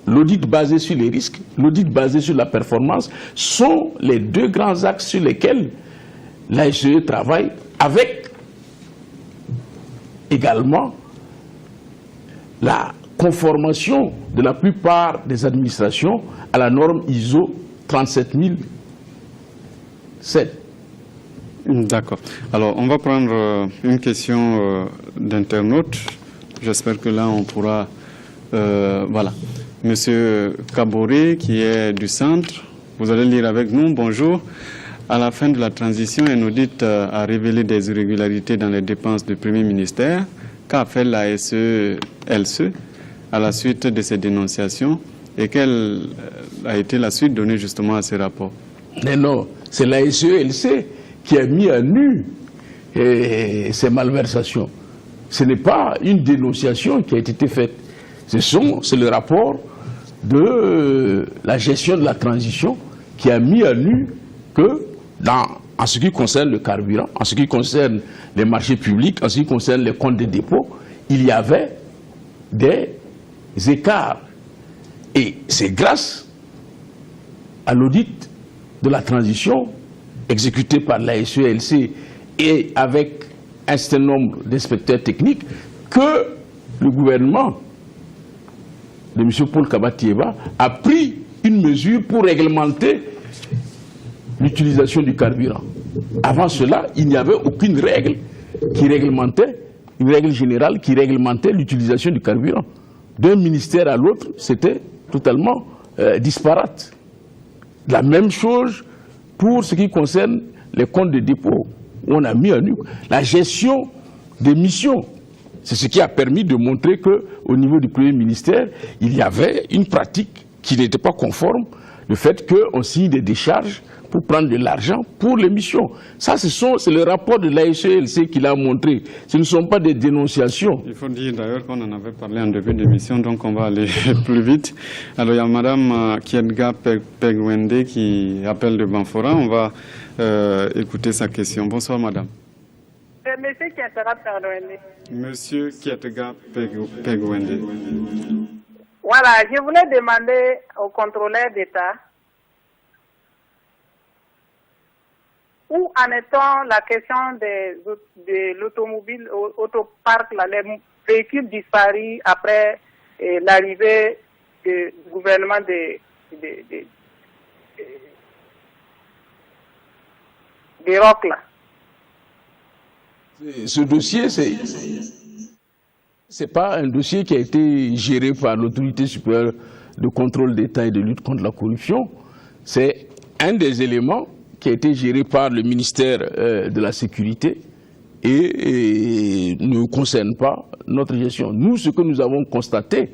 Speaker 2: l'audit basé sur les risques, l'audit basé sur la performance sont les deux grands axes sur lesquels l'ASE travaille, avec également la conformation de la plupart des administrations à la norme ISO 37007.
Speaker 1: D'accord. Alors, on va prendre une question d'internaute. J'espère que là, on pourra... voilà. Monsieur Kaboré, qui est du centre, vous allez lire avec nous. Bonjour. À la fin de la transition, un audit a révélé des irrégularités dans les dépenses du Premier ministère. Qu'a fait l'ASE-LCE à la suite de ces dénonciations et quelle a été la suite donnée justement à ces rapports?
Speaker 2: Mais non, c'est l'ASE-LCE qui a mis à nu ces malversations. Ce n'est pas une dénonciation qui a été faite. C'est le rapport de la gestion de la transition qui a mis à nu que, en ce qui concerne le carburant, en ce qui concerne les marchés publics, en ce qui concerne les comptes de dépôt, il y avait des écarts Et c'est grâce à l'audit de la transition exécuté par la SELC et avec un certain nombre d'inspecteurs techniques que le gouvernement de M. Paul Kabatieba a pris une mesure pour réglementer l'utilisation du carburant. Avant cela, il n'y avait aucune règle qui réglementait, une règle générale qui réglementait l'utilisation du carburant. D'un ministère à l'autre, c'était totalement disparate. La même chose pour ce qui concerne les comptes de dépôt, où on a mis en œuvre la gestion des missions. C'est ce qui a permis de montrer qu'au niveau du Premier ministère, il y avait une pratique qui n'était pas conforme, le fait qu'on signe des décharges pour prendre de l'argent pour les missions. Ça, c'est le rapport de l'ASELC qui l'a montré. Ce ne sont pas des dénonciations.
Speaker 1: Il faut dire d'ailleurs qu'on en avait parlé en début d'émission, donc on va aller plus vite. Alors il y a Mme Kiedga Pegwende qui appelle de Banfora. On va écouter sa question. Bonsoir Madame.
Speaker 4: Monsieur Kietega Pegwende.
Speaker 1: Monsieur Kietega Pegwende.
Speaker 4: Voilà, je voulais demander au contrôleur d'État où en est-on la question de l'automobile, autoparc, les véhicules disparus après l'arrivée du gouvernement de Roch là.
Speaker 2: Ce dossier, c'est pas un dossier qui a été géré par l'autorité supérieure de contrôle d'État et de lutte contre la corruption. C'est un des éléments qui a été géré par le ministère de la Sécurité et ne concerne pas notre gestion. Nous, ce que nous avons constaté,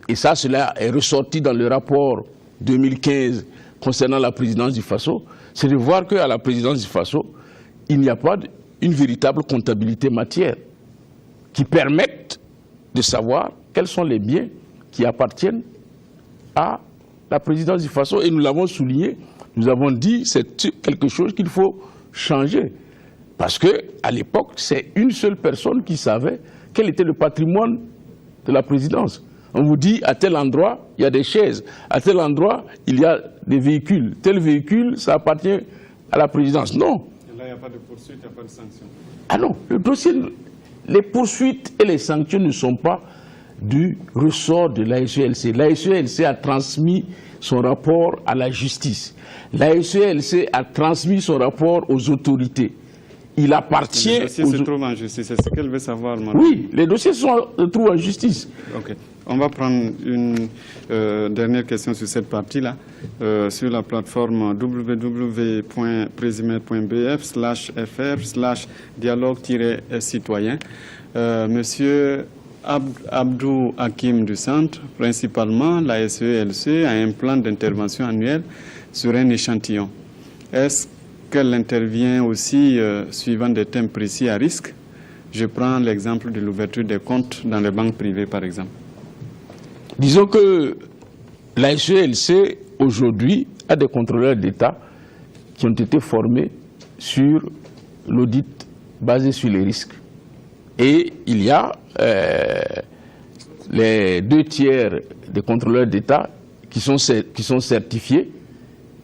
Speaker 2: et ça, cela est ressorti dans le rapport 2015 concernant la présidence du FASO, c'est de voir qu'à la présidence du FASO, il n'y a pas une véritable comptabilité matière qui permette de savoir quels sont les biens qui appartiennent à la présidence du FASO. Et nous l'avons souligné, nous avons dit c'est quelque chose qu'il faut changer. Parce qu'à l'époque, c'est une seule personne qui savait quel était le patrimoine de la présidence. On vous dit, à tel endroit, il y a des chaises. À tel endroit, il y a des véhicules. Tel véhicule, ça appartient à la présidence. Non.
Speaker 1: Et là, il n'y a pas de poursuite, il n'y a pas de sanction.
Speaker 2: Ah non, le dossier, les poursuites et les sanctions ne sont pas du ressort de l'ASELC. L'ASELC a transmis son rapport à la justice. L'ASELC a transmis son rapport aux autorités. Il appartient...
Speaker 1: Le dossier se trouve en justice, c'est ce qu'elle veut savoir, madame.
Speaker 2: Oui, les dossiers se trouvent en justice.
Speaker 1: Ok. On va prendre une dernière question sur cette partie-là, sur la plateforme www.presimet.bf/fr/dialogue-citoyen. Monsieur Abdou Hakim du Centre, principalement, la SELC a un plan d'intervention annuel sur un échantillon. Est-ce qu'elle intervient aussi suivant des thèmes précis à risque? Je prends l'exemple de l'ouverture des comptes dans les banques privées, par exemple.
Speaker 2: Disons que la SELC, aujourd'hui, a des contrôleurs d'État qui ont été formés sur l'audit basé sur les risques. Et il y a les 2/3 des contrôleurs d'État qui sont certifiés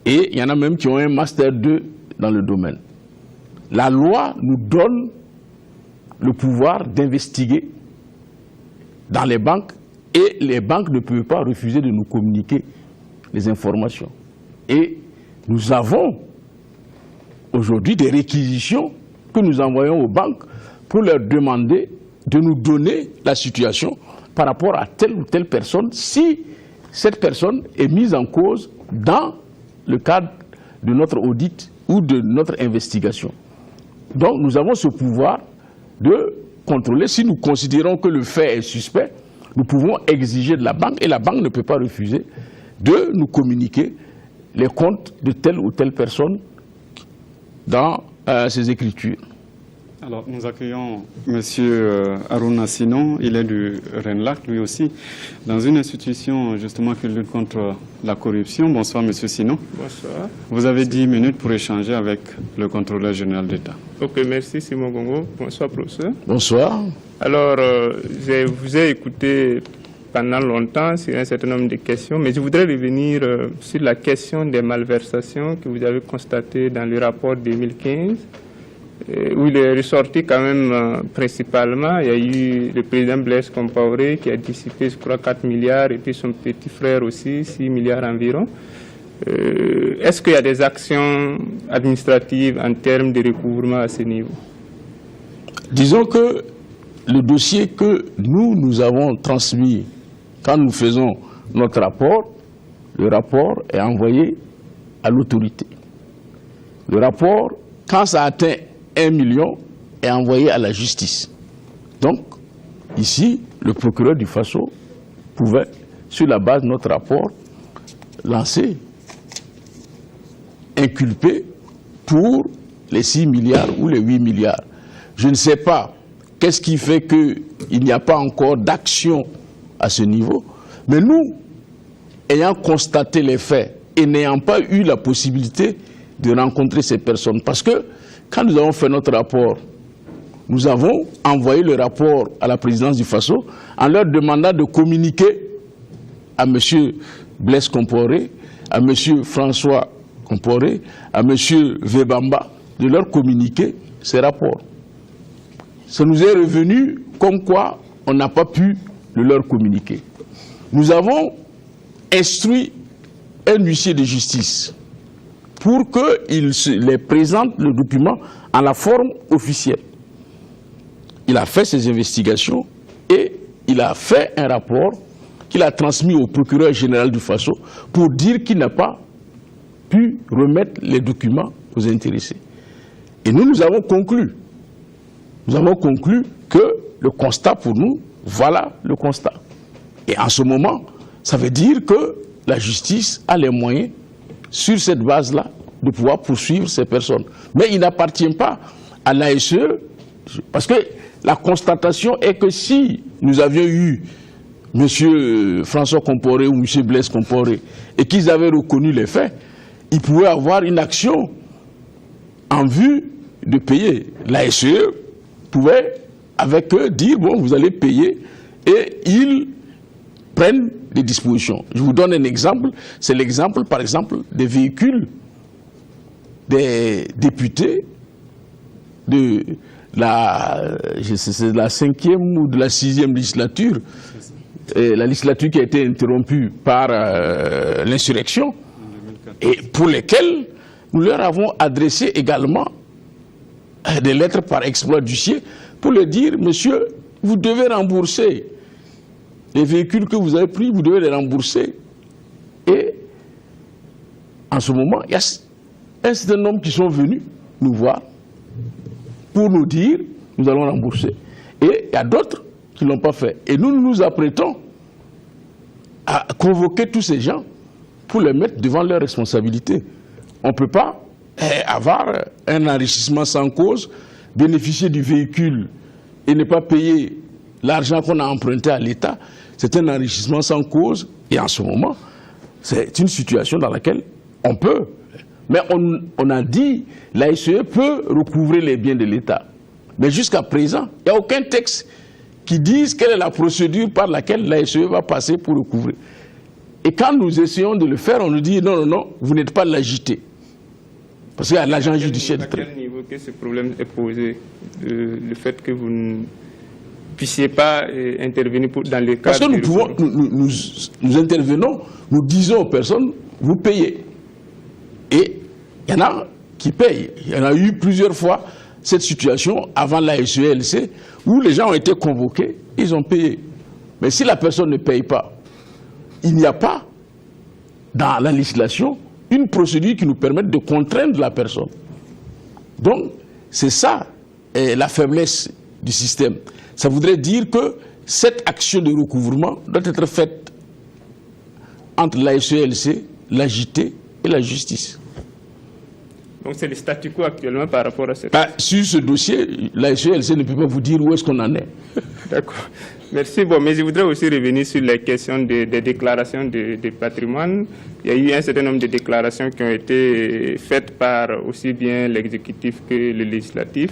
Speaker 2: et il y en a même qui ont un Master 2 dans le domaine. La loi nous donne le pouvoir d'investiguer dans les banques et les banques ne peuvent pas refuser de nous communiquer les informations. Et nous avons aujourd'hui des réquisitions que nous envoyons aux banques pour leur demander de nous donner la situation par rapport à telle ou telle personne si cette personne est mise en cause dans le cadre de notre audit ou de notre investigation. Donc nous avons ce pouvoir de contrôler. Si nous considérons que le fait est suspect, nous pouvons exiger de la banque et la banque ne peut pas refuser de nous communiquer les comptes de telle ou telle personne dans ses écritures.
Speaker 1: Alors, nous accueillons M. Aruna Sinon, il est du RENLAC, lui aussi, dans une institution justement qui lutte contre la corruption. Bonsoir, M. Sinon.
Speaker 5: Bonsoir.
Speaker 1: Vous avez 10 minutes pour échanger avec le contrôleur général d'État.
Speaker 5: Ok, merci Simon Gongo. Bonsoir, professeur.
Speaker 2: Bonsoir.
Speaker 5: Alors, je vous ai écouté pendant longtemps sur un certain nombre de questions, mais je voudrais revenir sur la question des malversations que vous avez constatées dans le rapport 2015, où il est ressorti quand même principalement, il y a eu le président Blaise Compaoré qui a dissipé, je crois, 4 milliards, et puis son petit frère aussi, 6 milliards environ. Est-ce qu'il y a des actions administratives en termes de recouvrement à ce niveau?
Speaker 2: Disons que le dossier que nous avons transmis quand nous faisons notre rapport, le rapport est envoyé à l'autorité. Le rapport, quand ça atteint 1 million, est envoyé à la justice. Donc, ici, le procureur du Faso pouvait, sur la base de notre rapport, lancer, inculper pour les 6 milliards ou les 8 milliards. Je ne sais pas qu'est-ce qui fait qu'il n'y a pas encore d'action à ce niveau, mais nous, ayant constaté les faits et n'ayant pas eu la possibilité de rencontrer ces personnes, parce que quand nous avons fait notre rapport, nous avons envoyé le rapport à la présidence du Faso en leur demandant de communiquer à M. Blaise Compaoré, à M. François Compaoré, à M. Vebamba, de leur communiquer ces rapports. Ça nous est revenu comme quoi on n'a pas pu le leur communiquer. Nous avons instruit un huissier de justice pour qu'il les présente le document en la forme officielle. Il a fait ses investigations et il a fait un rapport qu'il a transmis au procureur général du Faso pour dire qu'il n'a pas pu remettre les documents aux intéressés. Et nous avons conclu. Nous avons conclu que le constat pour nous, voilà le constat. Et en ce moment, ça veut dire que la justice a les moyens, sur cette base-là, de pouvoir poursuivre ces personnes. Mais il n'appartient pas à l'ASE, parce que la constatation est que si nous avions eu M. François Compaoré ou M. Blaise Compaoré et qu'ils avaient reconnu les faits, ils pouvaient avoir une action en vue de payer. L'ASE pouvait, avec eux, dire, bon, vous allez payer, et ils prennent des dispositions. Je vous donne un exemple, c'est l'exemple, par exemple, des véhicules des députés de la 5e ou de la 6e législature, la législature qui a été interrompue par l'insurrection, et pour lesquels nous leur avons adressé également des lettres par exploit d'huissier pour leur dire, monsieur, vous devez rembourser les véhicules que vous avez pris, vous devez les rembourser. Et en ce moment, il y a un certain nombre qui sont venus nous voir pour nous dire, nous allons rembourser. Et il y a d'autres qui ne l'ont pas fait. Et nous nous apprêtons à convoquer tous ces gens pour les mettre devant leurs responsabilités. On ne peut pas avoir un enrichissement sans cause, bénéficier du véhicule et ne pas payer l'argent qu'on a emprunté à l'État. C'est un enrichissement sans cause et en ce moment, c'est une situation dans laquelle on peut. Mais on a dit la SE peut recouvrer les biens de l'État. Mais jusqu'à présent, il n'y a aucun texte qui dise quelle est la procédure par laquelle la SE va passer pour recouvrer. Et quand nous essayons de le faire, on nous dit non, non, non, vous n'êtes pas l'agité. Parce qu'il y a l'agent judiciaire.
Speaker 5: À quel niveau que ce problème est posé? Le fait que vous ne puissiez pas intervenir dans les cas.
Speaker 2: Parce que nous pouvons, nous intervenons, nous disons aux personnes, vous payez. Et il y en a qui payent. Il y en a eu plusieurs fois cette situation avant la SELC où les gens ont été convoqués, ils ont payé. Mais si la personne ne paye pas, il n'y a pas dans la législation une procédure qui nous permette de contraindre la personne. Donc, c'est ça la faiblesse du système. Ça voudrait dire que cette action de recouvrement doit être faite entre la SELC, l'AJT et la justice.
Speaker 5: Donc c'est le statu quo actuellement par rapport à cette...
Speaker 2: Sur ce dossier, la SELC ne peut pas vous dire où est-ce qu'on en est.
Speaker 5: D'accord. Merci. Bon, mais je voudrais aussi revenir sur les questions des déclarations de patrimoine. Il y a eu un certain nombre de déclarations qui ont été faites par aussi bien l'exécutif que le législatif.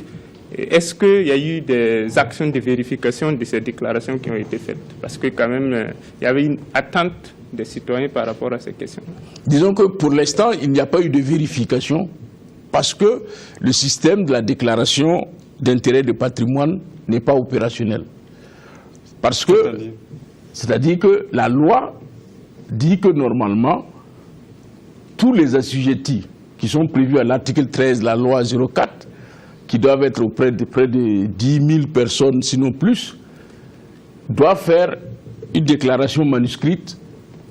Speaker 5: Est-ce qu'il y a eu des actions de vérification de ces déclarations qui ont été faites? Parce que quand même, il y avait une attente des citoyens par rapport à ces questions.
Speaker 2: Disons que pour l'instant, il n'y a pas eu de vérification parce que le système de la déclaration d'intérêt de patrimoine n'est pas opérationnel. Parce que, c'est-à-dire que la loi dit que normalement, tous les assujettis qui sont prévus à l'article 13 de la loi 04, qui doivent être auprès de près de 10 000 personnes, sinon plus, doivent faire une déclaration manuscrite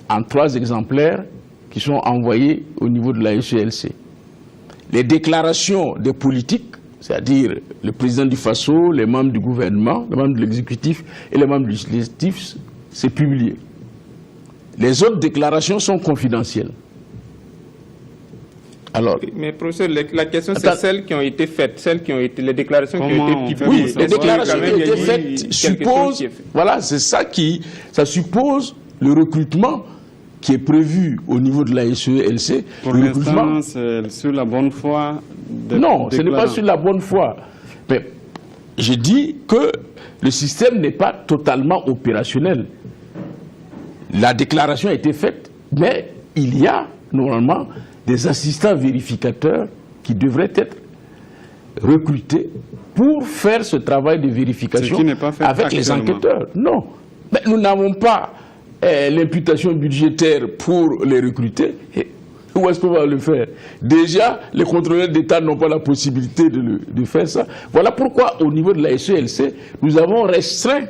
Speaker 2: en 3 exemplaires qui sont envoyés au niveau de la SELC. Les déclarations des politiques, c'est-à-dire le président du FASO, les membres du gouvernement, les membres de l'exécutif et les membres du législatif, c'est publié. Les autres déclarations sont confidentielles. Alors,
Speaker 5: mais professeur, la question c'est celles qui ont été faites, les déclarations qui ont été publiées.
Speaker 2: Oui, les déclarations qui ont été faites supposent, voilà, c'est ça ça suppose le recrutement qui est prévu au niveau de la SELC.
Speaker 1: Pour l'instant, c'est sur la bonne foi.
Speaker 2: Non, ce n'est pas sur la bonne foi. Mais je dis que le système n'est pas totalement opérationnel. La déclaration a été faite, mais il y a normalement des assistants vérificateurs qui devraient être recrutés pour faire ce travail de vérification avec les enquêteurs. Non, mais nous n'avons pas l'imputation budgétaire pour les recruter. Et où est-ce qu'on va le faire? Déjà, les contrôleurs d'État n'ont pas la possibilité de faire ça. Voilà pourquoi, au niveau de la SELC, nous avons restreint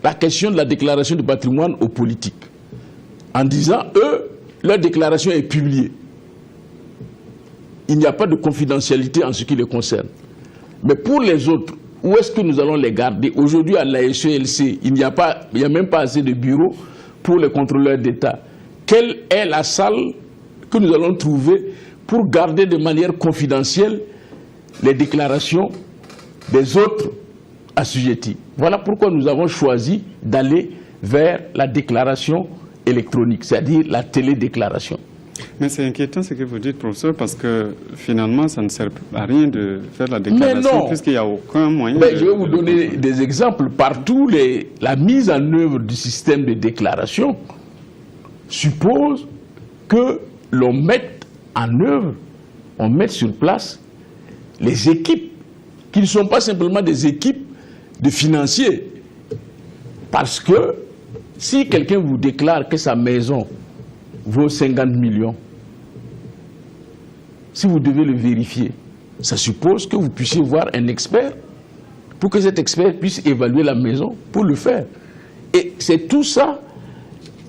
Speaker 2: la question de la déclaration de patrimoine aux politiques. En disant, eux, leur déclaration est publiée. Il n'y a pas de confidentialité en ce qui les concerne. Mais pour les autres, où est-ce que nous allons les garder? Aujourd'hui, à la SELC, il n'y a même pas assez de bureaux pour les contrôleurs d'État. Quelle est la salle que nous allons trouver pour garder de manière confidentielle les déclarations des autres assujettis? Voilà pourquoi nous avons choisi d'aller vers la déclaration électronique, c'est-à-dire la télédéclaration.
Speaker 1: Mais c'est inquiétant ce que vous dites, professeur, parce que finalement, ça ne sert à rien de faire la déclaration, puisqu'il n'y a aucun moyen.
Speaker 2: Mais je vais vous donner des exemples. Partout, la mise en œuvre du système de déclaration suppose que l'on mette en œuvre, on mette sur place les équipes, qui ne sont pas simplement des équipes de financiers. Parce que si quelqu'un vous déclare que sa maison vaut 50 millions, si vous devez le vérifier, ça suppose que vous puissiez voir un expert pour que cet expert puisse évaluer la maison pour le faire. Et c'est tout ça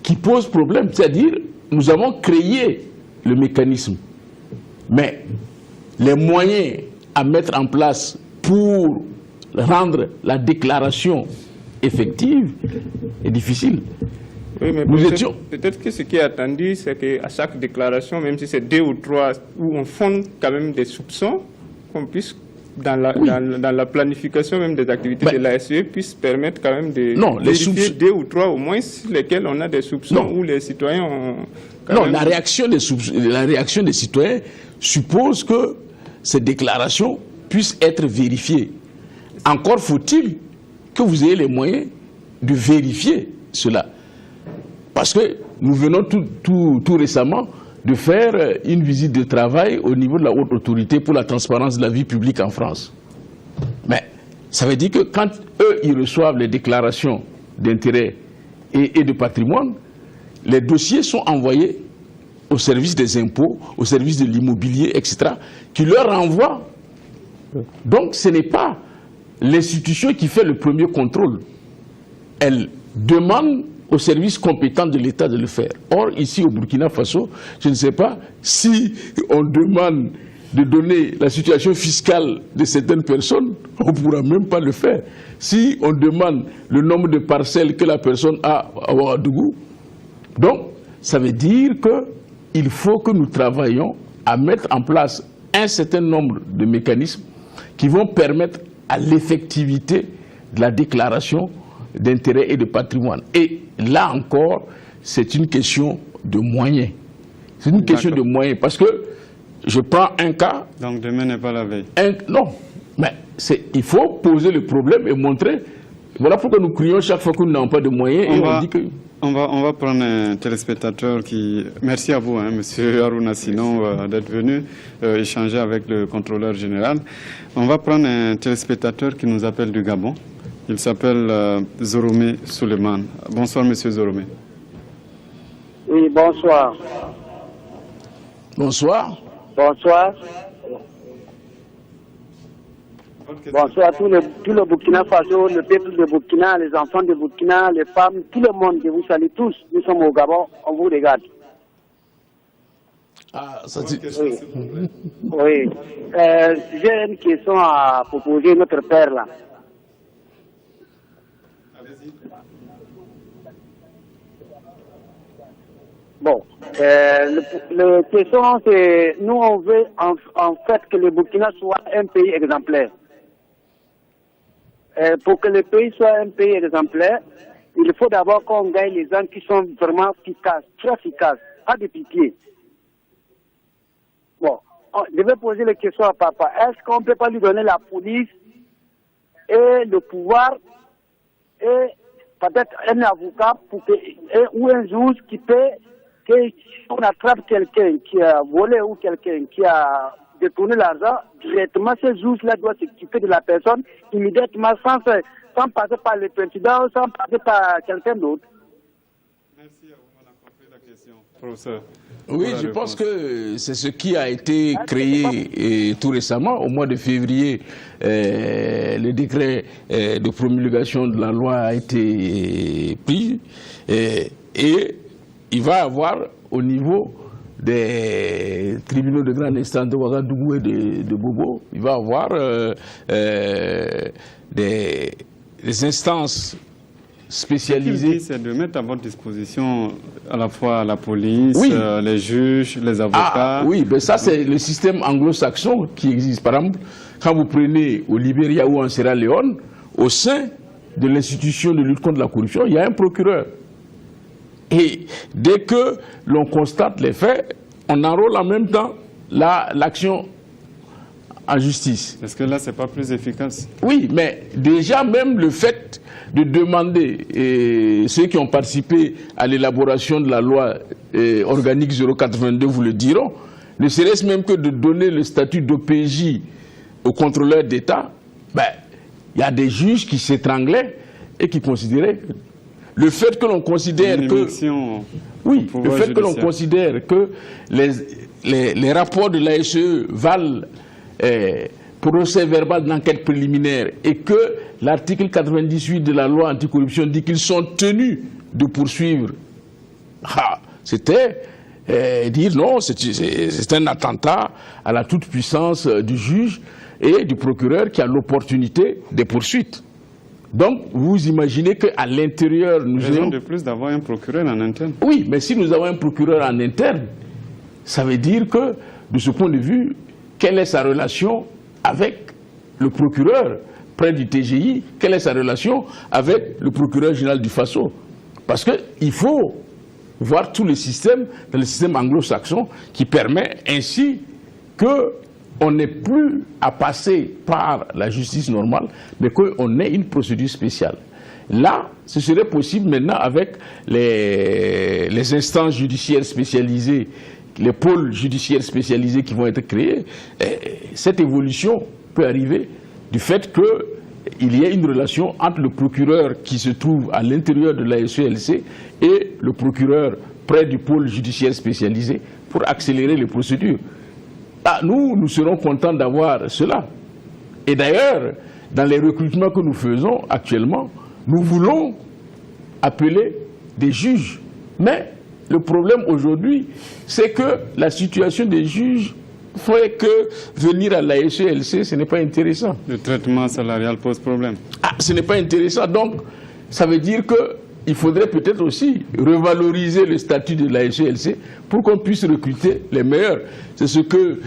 Speaker 2: qui pose problème. C'est-à-dire, nous avons créé le mécanisme, mais les moyens à mettre en place pour rendre la déclaration effective est difficile.
Speaker 5: Oui, mais peut-être que ce qui est attendu, c'est qu'à chaque déclaration, même si c'est 2 ou 3, où on fonde quand même des soupçons, qu'on puisse, dans la planification même des activités de la SE, puisse permettre quand même de vérifier 2 ou 3 au moins lesquels on a des soupçons où les citoyens ont...
Speaker 2: La réaction des citoyens suppose que ces déclarations puissent être vérifiées. Encore faut-il que vous ayez les moyens de vérifier cela. Parce que nous venons tout récemment de faire une visite de travail au niveau de la haute autorité pour la transparence de la vie publique en France. Mais ça veut dire que quand eux, ils reçoivent les déclarations d'intérêt et de patrimoine, les dossiers sont envoyés au service des impôts, au service de l'immobilier, etc., qui leur renvoient. Donc ce n'est pas l'institution qui fait le premier contrôle. Elle demande aux services compétents de l'État de le faire. Or, ici au Burkina Faso, je ne sais pas si on demande de donner la situation fiscale de certaines personnes, on ne pourra même pas le faire. Si on demande le nombre de parcelles que la personne a à Ouagadougou, donc ça veut dire qu'il faut que nous travaillions à mettre en place un certain nombre de mécanismes qui vont permettre à l'effectivité de la déclaration d'intérêt et de patrimoine. Et là encore, c'est une question de moyens. C'est une question de moyens. Parce que je prends un cas...
Speaker 1: Donc demain n'est pas la veille.
Speaker 2: Non. Mais il faut poser le problème et montrer. Voilà pourquoi nous crions chaque fois que nous n'avons pas de moyens on dit que...
Speaker 1: On va prendre un téléspectateur qui... Merci à vous, hein, Monsieur Harouna Sinon, d'être venu échanger avec le contrôleur général. On va prendre un téléspectateur qui nous appelle du Gabon. Il s'appelle Zoromé Suleiman. Bonsoir, Monsieur Zoromé.
Speaker 6: Oui, bonsoir.
Speaker 2: Bonsoir.
Speaker 6: Bonsoir. Bonsoir tout le Burkina Faso, le peuple de Burkina, les enfants de Burkina, les femmes, tout le monde, je vous salue tous. Nous sommes au Gabon, on vous regarde.
Speaker 2: Ah, ça dit...
Speaker 6: Oui. Oui. J'ai une question à proposer à notre père là. Bon, la question c'est, nous on veut en fait que le Burkina soit un pays exemplaire. Pour que le pays soit un pays exemplaire, il faut d'abord qu'on gagne les gens qui sont vraiment efficaces, très efficaces, pas de pitié. Bon, je vais poser la question à papa. Est-ce qu'on ne peut pas lui donner la police et le pouvoir et peut-être un avocat ou un juge qui peut, qu'on attrape quelqu'un qui a volé ou quelqu'un qui a détourner l'argent, directement ce juge-là doit s'occuper de la personne immédiatement sans passer par le président, sans passer par quelqu'un d'autre.
Speaker 1: Merci à vous, on a compris la question. Professeur.
Speaker 2: Oui, je pense que c'est ce qui a été créé tout récemment, au mois de février. Le décret de promulgation de la loi a été pris et il va y avoir au niveau des tribunaux de grande instance de Ouagadougou et de Bobo, il va y avoir des instances spécialisées.
Speaker 1: C'est de mettre à votre disposition à la fois la police,
Speaker 2: oui.
Speaker 1: Les juges, les avocats.
Speaker 2: Ah, oui, mais ça c'est le système anglo-saxon qui existe. Par exemple, quand vous prenez au Libéria ou en Sierra Leone, au sein de l'institution de lutte contre la corruption, il y a un procureur. Et dès que l'on constate les faits, on enrôle en même temps l'action en justice.
Speaker 1: Est-ce que là, ce n'est pas plus efficace?
Speaker 2: Oui, mais déjà même le fait de demander, et ceux qui ont participé à l'élaboration de la loi organique 082 vous le diront, ne serait-ce même que de donner le statut d'OPJ aux contrôleurs d'État, ben, il y a des juges qui s'étranglaient et qui considéraient... Le fait que l'on considère que... Oui, le fait que l'on considère que les rapports de l'ASE valent procès verbal d'enquête préliminaire et que l'article 98 de la loi anticorruption dit qu'ils sont tenus de poursuivre, c'était dire non, c'est un attentat à la toute-puissance du juge et du procureur qui a l'opportunité des poursuites. Donc, vous imaginez qu'à l'intérieur, nous
Speaker 1: avons de plus d'avoir un procureur en interne.
Speaker 2: Oui, mais si nous avons un procureur en interne, ça veut dire que, de ce point de vue, quelle est sa relation avec le procureur près du TGI? Quelle est sa relation avec le procureur général du Faso? Parce qu'il faut voir tout le système, dans le système anglo-saxon, qui permet ainsi que on n'est plus à passer par la justice normale, mais qu'on ait une procédure spéciale. Là, ce serait possible maintenant avec les instances judiciaires spécialisées, les pôles judiciaires spécialisés qui vont être créés. Cette évolution peut arriver du fait qu'il y ait une relation entre le procureur qui se trouve à l'intérieur de la SELC et le procureur près du pôle judiciaire spécialisé pour accélérer les procédures. Nous serons contents d'avoir cela. Et d'ailleurs, dans les recrutements que nous faisons actuellement, nous voulons appeler des juges. Mais le problème aujourd'hui, c'est que la situation des juges fait que venir à la SELC, ce n'est pas intéressant.
Speaker 1: Le traitement salarial pose problème.
Speaker 2: Ce n'est pas intéressant. Donc, ça veut dire qu'il faudrait peut-être aussi revaloriser le statut de la SELC pour qu'on puisse recruter les meilleurs. C'est ce que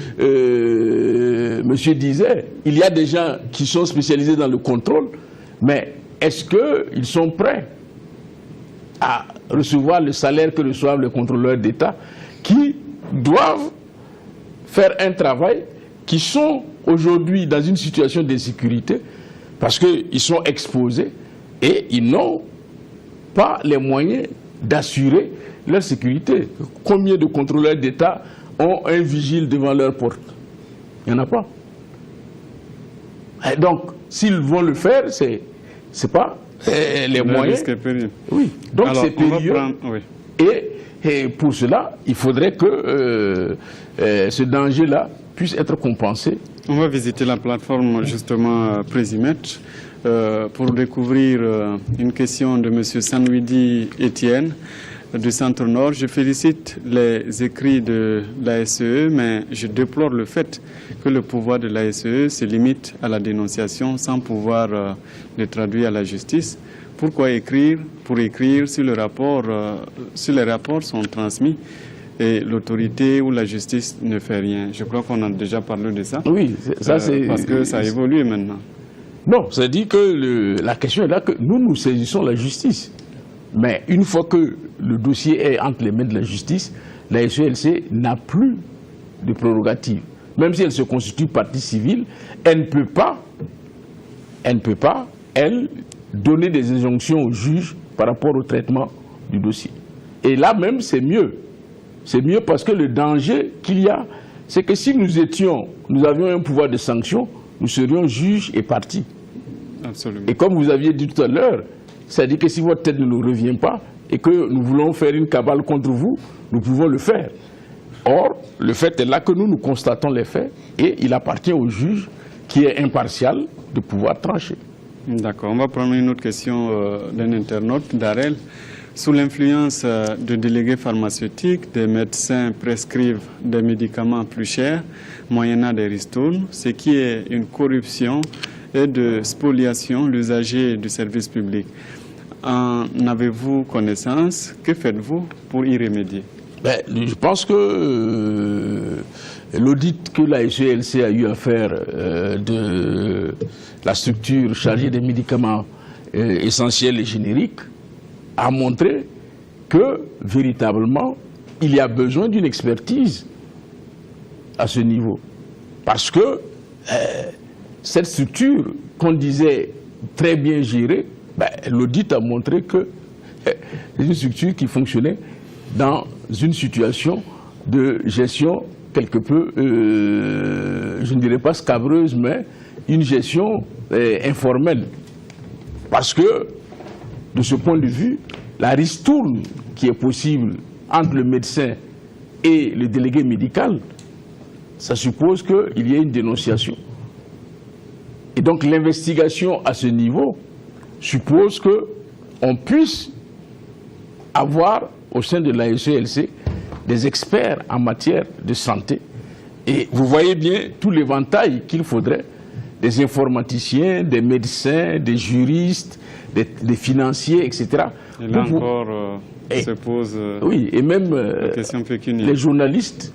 Speaker 2: monsieur disait. Il y a des gens qui sont spécialisés dans le contrôle, mais est-ce qu'ils sont prêts à recevoir le salaire que reçoivent les contrôleurs d'État qui doivent faire un travail qui sont aujourd'hui dans une situation d'insécurité parce qu'ils sont exposés et ils n'ont pas les moyens d'assurer leur sécurité. Combien de contrôleurs d'État ont un vigile devant leur porte? Il n'y en a pas. Et donc, s'ils vont le faire, c'est pas les moyens. Oui, donc c'est périlleux. Oui. Et pour cela, il faudrait que ce danger-là puisse être compensé.
Speaker 1: On va visiter la plateforme justement Présimet pour découvrir une question de M. Sanouidi Etienne du Centre Nord. Je félicite les écrits de l'ASE, mais je déplore le fait que le pouvoir de l'ASE se limite à la dénonciation sans pouvoir le traduire à la justice. Pourquoi écrire? Pour écrire si les rapports sont transmis et l'autorité ou la justice ne fait rien. Je crois qu'on a déjà parlé de ça.
Speaker 2: Oui, ça c'est...
Speaker 1: Parce que ça a évolué maintenant.
Speaker 2: Non, ça dit que la question est là que nous saisissons la justice. Mais une fois que le dossier est entre les mains de la justice, la SELC n'a plus de prérogative. Même si elle se constitue partie civile, elle ne peut pas, elle, donner des injonctions au juge par rapport au traitement du dossier. Et là même, c'est mieux. C'est mieux parce que le danger qu'il y a, c'est que si nous avions un pouvoir de sanction, nous serions juges et partis.
Speaker 1: Absolument.
Speaker 2: Et comme vous aviez dit tout à l'heure, c'est-à-dire que si votre tête ne nous revient pas et que nous voulons faire une cabale contre vous, nous pouvons le faire. Or, le fait est là que nous constatons les faits et il appartient au juge qui est impartial de pouvoir trancher.
Speaker 1: D'accord. On va prendre une autre question d'un internaute, Darel. Sous l'influence de délégués pharmaceutiques, des médecins prescrivent des médicaments plus chers, moyennant des ristournes, ce qui est une corruption et de spoliation l'usager du service public. En avez-vous connaissance? Que faites-vous pour y remédier?
Speaker 2: Je pense que l'audit que la SELC a eu à faire de la structure chargée des médicaments essentiels et génériques a montré que, véritablement, il y a besoin d'une expertise à ce niveau. Parce que cette structure, qu'on disait très bien gérée, l'audit a montré que c'est une structure qui fonctionnait dans une situation de gestion quelque peu, je ne dirais pas scabreuse, mais une gestion informelle. Parce que, de ce point de vue, la ristourne qui est possible entre le médecin et le délégué médical, ça suppose qu'il y ait une dénonciation. Et donc l'investigation à ce niveau suppose qu'on puisse avoir au sein de la SELC des experts en matière de santé. Et vous voyez bien tout l'éventail qu'il faudrait, des informaticiens, des médecins, des juristes, des financiers, etc.
Speaker 1: Et là encore, se pose
Speaker 2: oui, et même
Speaker 1: la question pécuniaire.
Speaker 2: Les journalistes,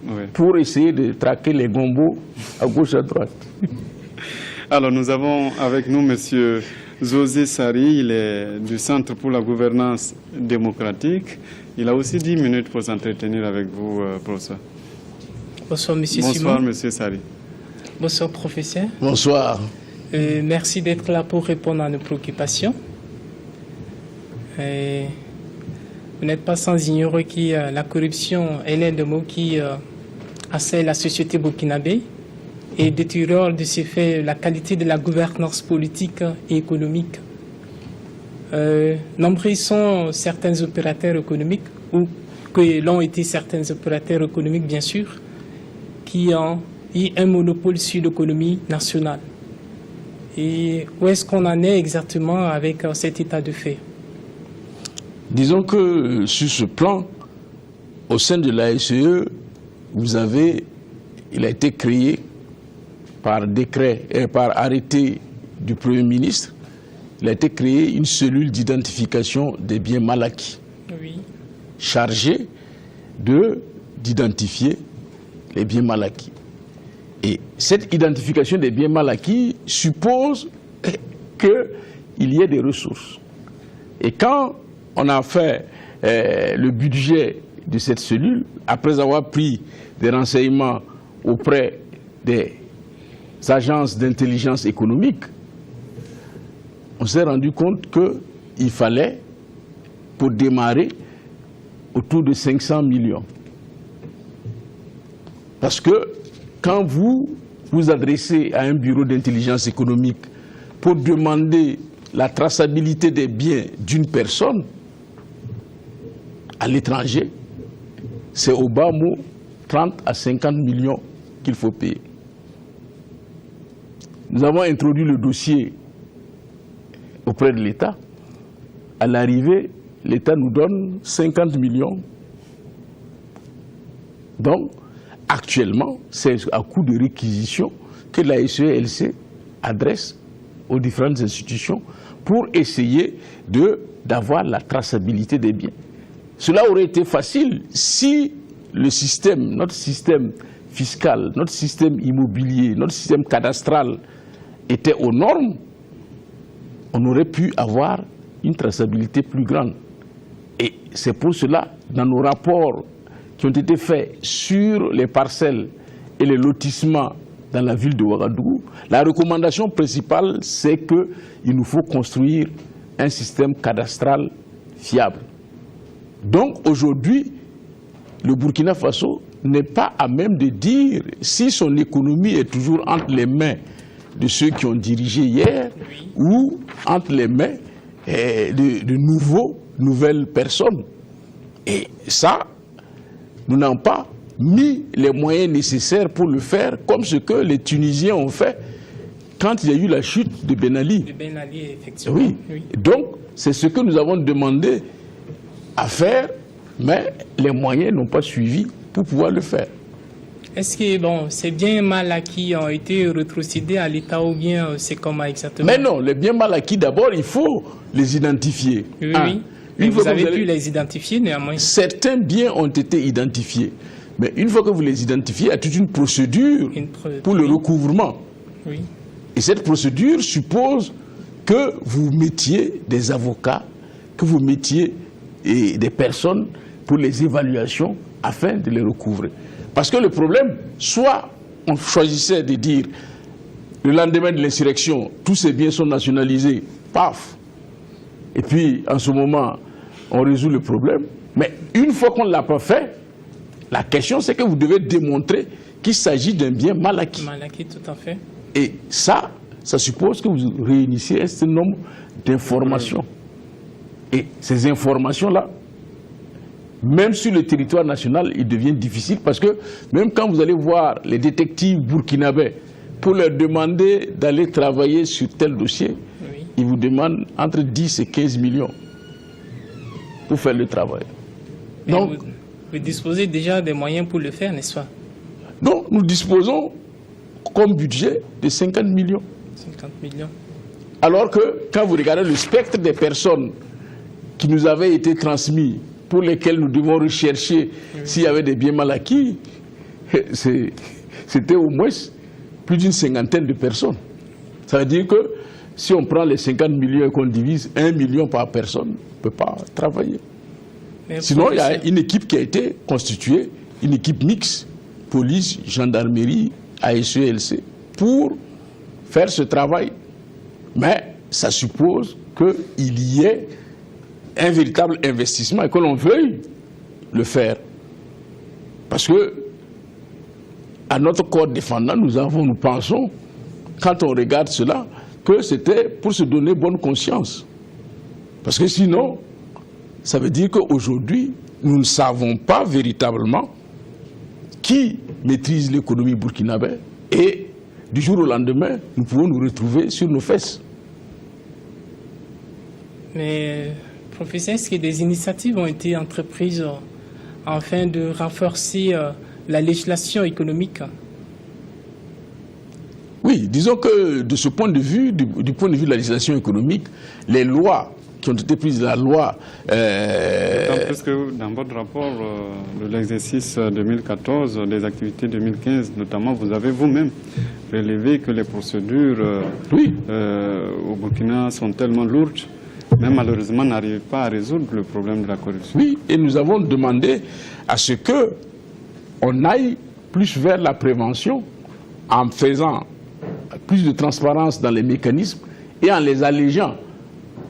Speaker 2: oui, pour essayer de traquer les gombos à gauche à droite.
Speaker 1: Alors nous avons avec nous M. José Sari, il est du Centre pour la gouvernance démocratique. Il a aussi 10 minutes pour s'entretenir avec vous, professeur.
Speaker 7: Bonsoir, M. Simon.
Speaker 1: Bonsoir, M. Sari.
Speaker 7: Bonsoir, professeur.
Speaker 2: Bonsoir.
Speaker 7: Merci d'être là pour répondre à nos préoccupations. Vous n'êtes pas sans ignorer que la corruption est l'un des mots qui assaille la société burkinabé et détériore de ce fait la qualité de la gouvernance politique et économique. Nombreux sont certains opérateurs économiques, ou que l'ont été certains opérateurs économiques bien sûr, qui ont eu un monopole sur l'économie nationale. Et où est-ce qu'on en est exactement avec cet état de fait?
Speaker 2: Disons que sur ce plan, au sein de l'ASE, il a été créé par décret et par arrêté du Premier ministre, il a été créé une cellule d'identification des biens mal acquis, oui, chargée d'identifier les biens mal acquis. Et cette identification des biens mal acquis suppose qu'il y ait des ressources. Et quand on a fait le budget de cette cellule, après avoir pris des renseignements auprès des agences d'intelligence économique, on s'est rendu compte qu'il fallait, pour démarrer, autour de 500 millions. Parce que quand vous vous adressez à un bureau d'intelligence économique pour demander la traçabilité des biens d'une personne à l'étranger, c'est au bas mot 30 à 50 millions qu'il faut payer. Nous avons introduit le dossier auprès de l'État. À l'arrivée, l'État nous donne 50 millions. Donc, actuellement, c'est à coup de réquisition que la SELC adresse aux différentes institutions pour essayer d'avoir la traçabilité des biens. Cela aurait été facile si le système, notre système fiscal, notre système immobilier, notre système cadastral était aux normes. On aurait pu avoir une traçabilité plus grande. Et c'est pour cela, dans nos rapports qui ont été faits sur les parcelles et les lotissements dans la ville de Ouagadougou, la recommandation principale, c'est qu'il nous faut construire un système cadastral fiable. Donc aujourd'hui, le Burkina Faso n'est pas à même de dire si son économie est toujours entre les mains de ceux qui ont dirigé hier ou entre les mains de nouvelles personnes. Et ça, nous n'avons pas mis les moyens nécessaires pour le faire, comme ce que les Tunisiens ont fait quand il y a eu la chute de Ben Ali.
Speaker 7: De Ben Ali, effectivement.
Speaker 2: Oui.
Speaker 7: Oui.
Speaker 2: Donc, c'est ce que nous avons demandé à faire, mais les moyens n'ont pas suivi pour pouvoir le faire.
Speaker 7: Est-ce que ces biens mal acquis ont été rétrocédés à l'État ou bien c'est comment exactement?
Speaker 2: Mais non, les biens mal acquis, d'abord, il faut les identifier.
Speaker 7: Oui, oui. Mais vous avez pu les identifier néanmoins? Certains
Speaker 2: biens ont été identifiés. Mais une fois que vous les identifiez, il y a toute une procédure pour le recouvrement.
Speaker 7: Oui.
Speaker 2: Et cette procédure suppose que vous mettiez des avocats, que vous mettiez des personnes pour les évaluations afin de les recouvrer. Parce que le problème, soit on choisissait de dire le lendemain de l'insurrection, tous ces biens sont nationalisés, paf. Et puis en ce moment, on résout le problème. Mais une fois qu'on ne l'a pas fait, la question c'est que vous devez démontrer qu'il s'agit d'un bien mal acquis.
Speaker 7: Mal acquis, tout à fait.
Speaker 2: Et ça suppose que vous réunissiez un certain nombre d'informations. Et ces informations-là, même sur le territoire national, il devient difficile parce que même quand vous allez voir les détectives burkinabés pour leur demander d'aller travailler sur tel dossier, oui, ils vous demandent entre 10 et 15 millions pour faire le travail.
Speaker 7: Mais donc, vous disposez déjà des moyens pour le faire, n'est-ce pas?
Speaker 2: Non, nous disposons comme budget de 50 millions.
Speaker 7: 50 millions.
Speaker 2: Alors que quand vous regardez le spectre des personnes qui nous avaient été transmis, pour lesquels nous devons rechercher s'il y avait des biens mal acquis, c'était au moins plus d'une cinquantaine de personnes. Ça veut dire que si on prend les 50 millions et qu'on divise 1 million par personne, on ne peut pas travailler. Mais sinon, il y a une équipe qui a été constituée, une équipe mixte, police, gendarmerie, ASELC, pour faire ce travail. Mais ça suppose qu'il y ait un véritable investissement et que l'on veuille le faire. Parce que, à notre corps défendant, nous pensons, quand on regarde cela, que c'était pour se donner bonne conscience. Parce que sinon, ça veut dire qu'aujourd'hui, nous ne savons pas véritablement qui maîtrise l'économie burkinabé et du jour au lendemain, nous pouvons nous retrouver sur nos fesses.
Speaker 7: Mais, professeur, est-ce que des initiatives ont été entreprises afin de renforcer la législation économique?
Speaker 2: Oui, disons que de ce point de vue, du point de vue de la législation économique, les lois qui ont été prises, la loi...
Speaker 1: Parce que dans votre rapport de l'exercice 2014, des activités 2015, notamment, vous avez vous-même relevé que les procédures au Burkina sont tellement lourdes, mais malheureusement n'arrivent pas à résoudre le problème de la corruption.
Speaker 2: Oui, et nous avons demandé à ce que on aille plus vers la prévention en faisant plus de transparence dans les mécanismes et en les allégeant.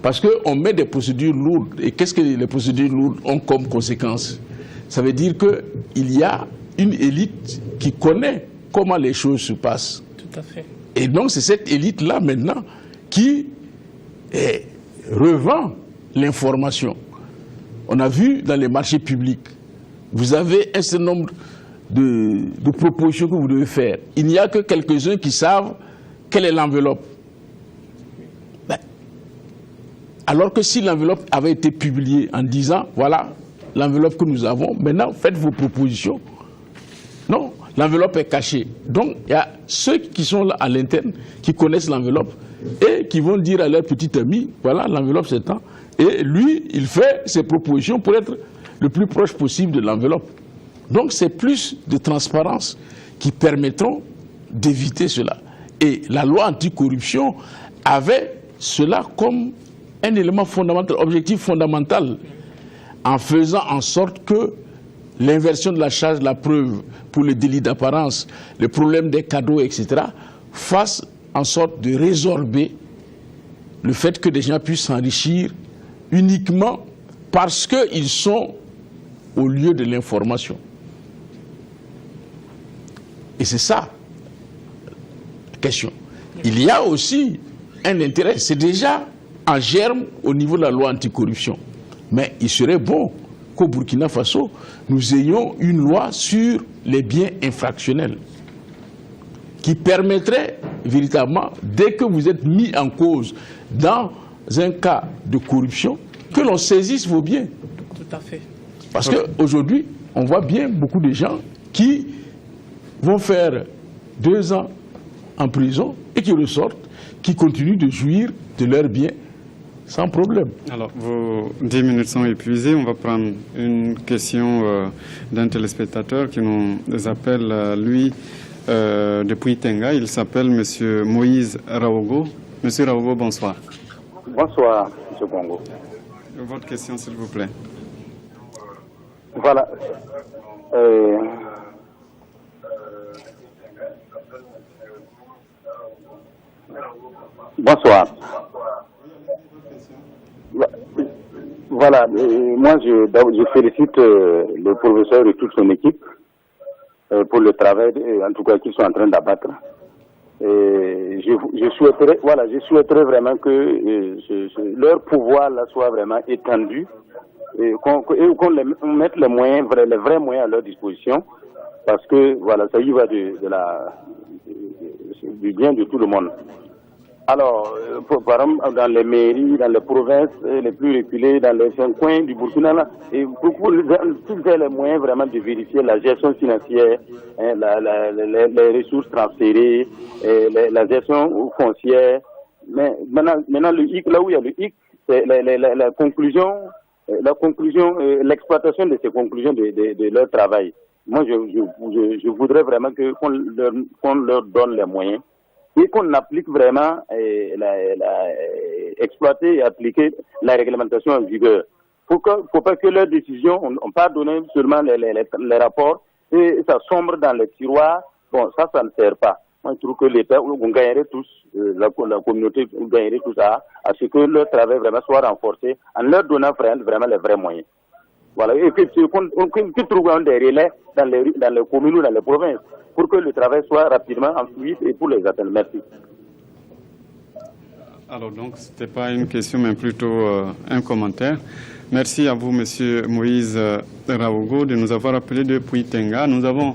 Speaker 2: Parce qu'on met des procédures lourdes. Et qu'est-ce que les procédures lourdes ont comme conséquence? Ça veut dire qu'il y a une élite qui connaît comment les choses se passent.
Speaker 7: Tout à fait.
Speaker 2: Et donc c'est cette élite-là maintenant qui revend l'information. On a vu dans les marchés publics, vous avez un certain nombre de propositions que vous devez faire. Il n'y a que quelques-uns qui savent quelle est l'enveloppe. Alors que si l'enveloppe avait été publiée en disant, voilà l'enveloppe que nous avons, maintenant faites vos propositions. Non, l'enveloppe est cachée. Donc il y a ceux qui sont là à l'interne, qui connaissent l'enveloppe et qui vont dire à leur petit ami, voilà l'enveloppe c'est tant. Et lui, il fait ses propositions pour être le plus proche possible de l'enveloppe. Donc c'est plus de transparence qui permettront d'éviter cela. Et la loi anticorruption avait cela comme un élément fondamental, objectif fondamental, en faisant en sorte que l'inversion de la charge de la preuve pour le délit d'apparence, le problème des cadeaux, etc., fasse en sorte de résorber le fait que des gens puissent s'enrichir uniquement parce qu'ils sont au lieu de l'information. Et c'est ça la question. Il y a aussi un intérêt, c'est déjà en germe au niveau de la loi anticorruption. Mais il serait bon qu'au Burkina Faso, nous ayons une loi sur les biens infractionnels qui permettrait véritablement, dès que vous êtes mis en cause dans un cas de corruption, que l'on saisisse vos biens.
Speaker 7: Tout à fait.
Speaker 2: Parce qu'aujourd'hui, on voit bien beaucoup de gens qui vont faire 2 ans en prison et qui ressortent, qui continuent de jouir de leurs biens sans problème.
Speaker 1: Alors, vos 10 minutes sont épuisées. On va prendre une question d'un téléspectateur qui nous appelle, lui, depuis Tenga. Il s'appelle M. Moïse Raogo. Monsieur Raogo, bonsoir.
Speaker 8: Bonsoir, M. Congo.
Speaker 1: Votre question, s'il vous plaît.
Speaker 8: Voilà. Bonsoir. Voilà, moi je félicite le professeur et toute son équipe pour le travail, en tout cas qu'ils sont en train d'abattre. Je souhaiterais vraiment que leur pouvoir là soit vraiment étendu et qu'on mette les moyens, les vrais moyens à leur disposition, parce que voilà, ça y va du bien de tout le monde. Alors, par exemple, dans les mairies, dans les provinces les plus reculées, dans les 5 coins du Burkina, là, et pour tous les moyens vraiment de vérifier la gestion financière, hein, les ressources transférées, la gestion foncière. Mais maintenant le hic, là où il y a le hic, c'est la conclusion, l'exploitation de ces conclusions de leur travail. Moi, je voudrais vraiment qu'on leur donne les moyens et qu'on applique vraiment, exploiter et appliquer la réglementation en vigueur. Faut pas que leurs décisions, on pas donner seulement les rapports et ça sombre dans les tiroirs. Bon, ça ne sert pas. Moi, je trouve que l'État, on gagnerait tous, la communauté, on gagnerait tous à ce que leur travail vraiment soit renforcé en leur donnant vraiment les vrais moyens. Voilà, et que trouvons des relais dans les communes ou dans les provinces pour que le travail soit rapidement en fluide et pour les atteindre. Merci.
Speaker 1: Alors donc, ce n'était pas une question, mais plutôt un commentaire. Merci à vous, Monsieur Moïse Raogo, de nous avoir appelé depuis Tenga. Nous avons,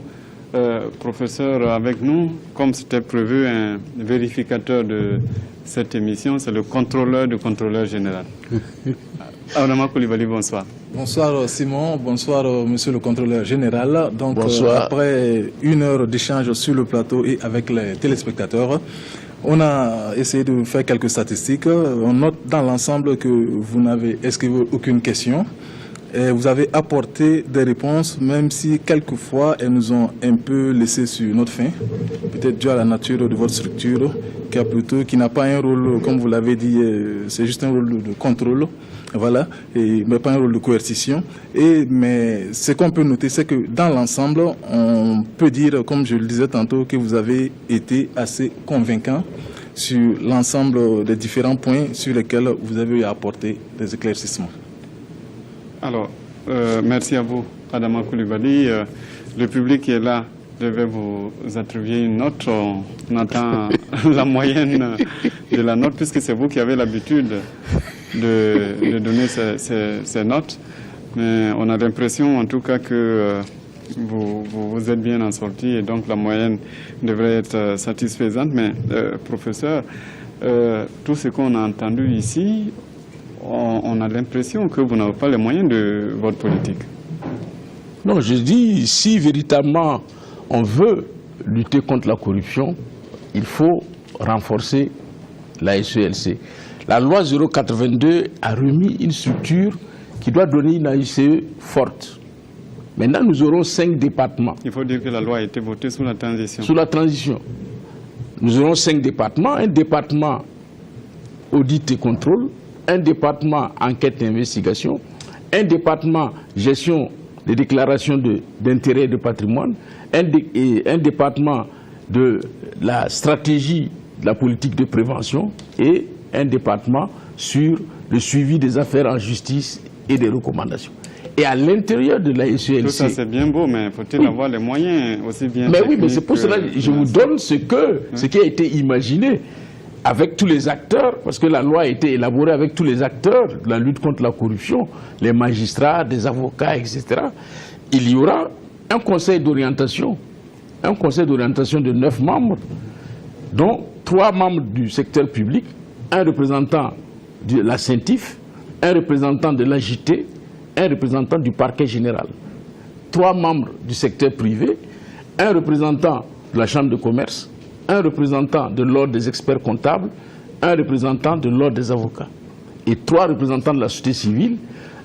Speaker 1: professeur, avec nous, comme c'était prévu, un vérificateur de cette émission, c'est le contrôleur du contrôleur général. Aounama Koulibaly, bonsoir.
Speaker 9: Bonsoir Simon, bonsoir Monsieur le contrôleur général. Donc après 1 heure d'échange sur le plateau et avec les téléspectateurs, on a essayé de faire quelques statistiques. On note dans l'ensemble que vous n'avez esquivé aucune question. Et vous avez apporté des réponses, même si quelquefois elles nous ont un peu laissé sur notre faim, peut-être dû à la nature de votre structure, qui n'a pas un rôle, comme vous l'avez dit, c'est juste un rôle de contrôle, voilà, mais pas un rôle de coercition. Mais ce qu'on peut noter, c'est que dans l'ensemble, on peut dire, comme je le disais tantôt, que vous avez été assez convaincant sur l'ensemble des différents points sur lesquels vous avez apporté des éclaircissements.
Speaker 1: Alors, merci à vous, Adama Coulibaly. Le public qui est là devait vous attribuer une note. On attend la moyenne de la note, puisque c'est vous qui avez l'habitude de donner ces notes. Mais on a l'impression, en tout cas, que vous êtes bien en sortie et donc la moyenne devrait être satisfaisante. Mais, professeur, tout ce qu'on a entendu ici, on a l'impression que vous n'avez pas les moyens de votre politique.
Speaker 2: Non, je dis, si véritablement on veut lutter contre la corruption, il faut renforcer la SELC. La loi 082 a remis une structure qui doit donner une AICE forte. Maintenant, nous aurons 5 départements.
Speaker 1: Il faut dire que la loi a été votée sous la transition.
Speaker 2: Sous la transition. Nous aurons 5 départements. Un département audit et contrôle, un département enquête et investigation, un département gestion des déclarations d'intérêt et de patrimoine, un département de la stratégie de la politique de prévention et un département sur le suivi des affaires en justice et des recommandations. Et à l'intérieur de la SELC...
Speaker 1: Tout ça c'est bien beau, mais faut-il avoir les moyens aussi bien...
Speaker 2: Mais oui, mais c'est pour cela que je vous donne ce qui a été imaginé avec tous les acteurs, parce que la loi a été élaborée avec tous les acteurs de la lutte contre la corruption, les magistrats, des avocats, etc. Il y aura un conseil d'orientation de 9 membres, dont 3 membres du secteur public, un représentant de la CENTIF, un représentant de l'AJT, un représentant du parquet général, 3 membres du secteur privé, un représentant de la chambre de commerce, un représentant de l'ordre des experts comptables, un représentant de l'ordre des avocats et 3 représentants de la société civile,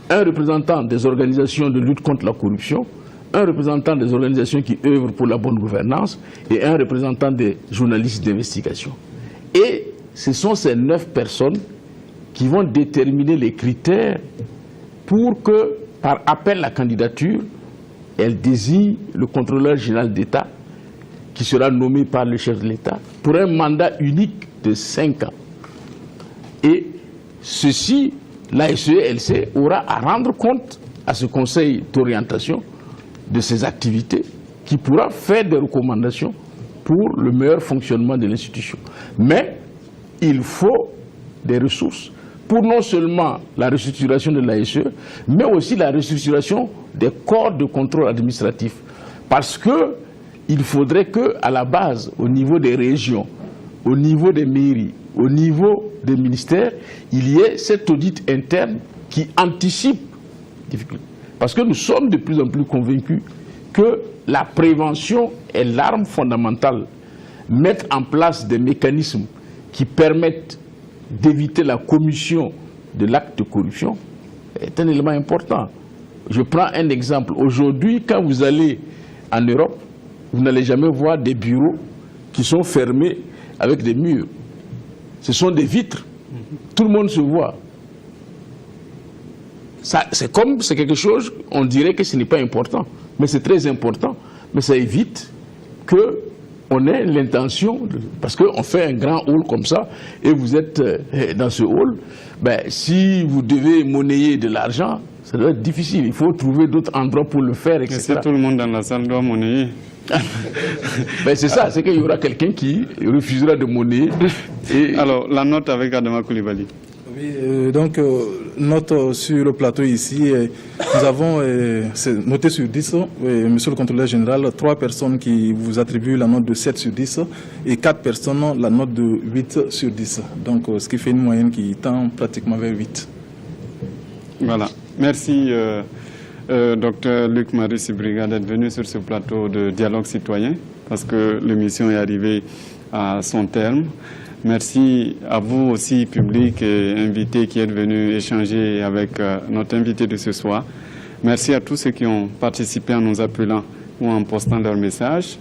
Speaker 2: un représentant des organisations de lutte contre la corruption, un représentant des organisations qui œuvrent pour la bonne gouvernance et un représentant des journalistes d'investigation. Et ce sont ces 9 personnes qui vont déterminer les critères pour que, par appel à candidature, elles désignent le contrôleur général d'État qui sera nommé par le chef de l'État pour un mandat unique de 5 ans. Et ceci, la SELC aura à rendre compte à ce conseil d'orientation de ses activités qui pourra faire des recommandations pour le meilleur fonctionnement de l'institution. Mais il faut des ressources pour non seulement la restructuration de l'ASE, mais aussi la restructuration des corps de contrôle administratif. Parce que il faudrait qu'à la base, au niveau des régions, au niveau des mairies, au niveau des ministères, il y ait cet audit interne qui anticipe les difficultés. Parce que nous sommes de plus en plus convaincus que la prévention est l'arme fondamentale. Mettre en place des mécanismes qui permettent d'éviter la commission de l'acte de corruption est un élément important. Je prends un exemple. Aujourd'hui, quand vous allez en Europe, vous n'allez jamais voir des bureaux qui sont fermés avec des murs. Ce sont des vitres. Tout le monde se voit. C'est comme, c'est quelque chose, on dirait que ce n'est pas important. Mais c'est très important. Mais ça évite qu'on ait l'intention, parce qu'on fait un grand hall comme ça, et vous êtes dans ce hall, ben, si vous devez monnayer de l'argent, ça doit être difficile. Il faut trouver d'autres endroits pour le faire, etc.
Speaker 1: Mais si tout le monde dans la salle doit monnayer.
Speaker 2: Ben c'est ça, c'est qu'il y aura quelqu'un qui refusera de monnayer. Et...
Speaker 1: Alors, la note avec Adama Coulibaly.
Speaker 9: Oui, donc, note sur le plateau ici, nous avons noté sur 10, monsieur le contrôleur général, 3 personnes qui vous attribuent la note de 7 sur 10 et 4 personnes la note de 8 sur 10. Donc, ce qui fait une moyenne qui tend pratiquement vers 8.
Speaker 1: Voilà. Merci, Dr Luc Marie Sibriga, d'être venu sur ce plateau de dialogue citoyen, parce que l'émission est arrivée à son terme. Merci à vous aussi, public et invité, qui êtes venu échanger avec notre invité de ce soir. Merci à tous ceux qui ont participé en nous appelant ou en postant leur message.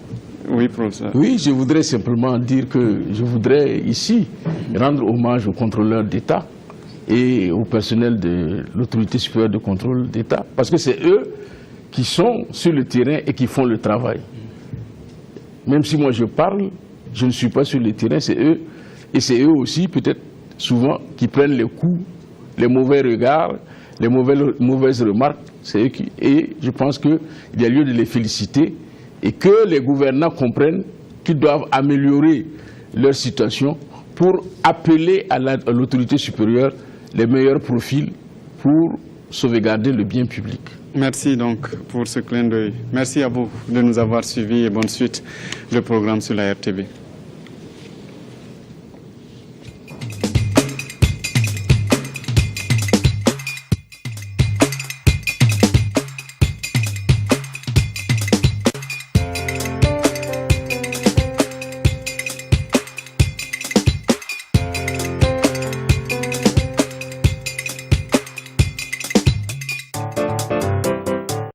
Speaker 1: Oui, professeur.
Speaker 2: Oui, je voudrais simplement dire que je voudrais ici rendre hommage aux contrôleurs d'État et au personnel de l'autorité supérieure de contrôle d'État, parce que c'est eux qui sont sur le terrain et qui font le travail. Même si moi je parle, je ne suis pas sur le terrain, c'est eux, et c'est eux aussi peut-être souvent qui prennent les coups, les mauvais regards, les mauvaises remarques, c'est eux qui... Et je pense qu'il y a lieu de les féliciter et que les gouvernants comprennent qu'ils doivent améliorer leur situation pour appeler à l'autorité supérieure les meilleurs profils pour sauvegarder le bien public.
Speaker 1: Merci donc pour ce clin d'œil. Merci à vous de nous avoir suivis et bonne suite le programme sur la RTV.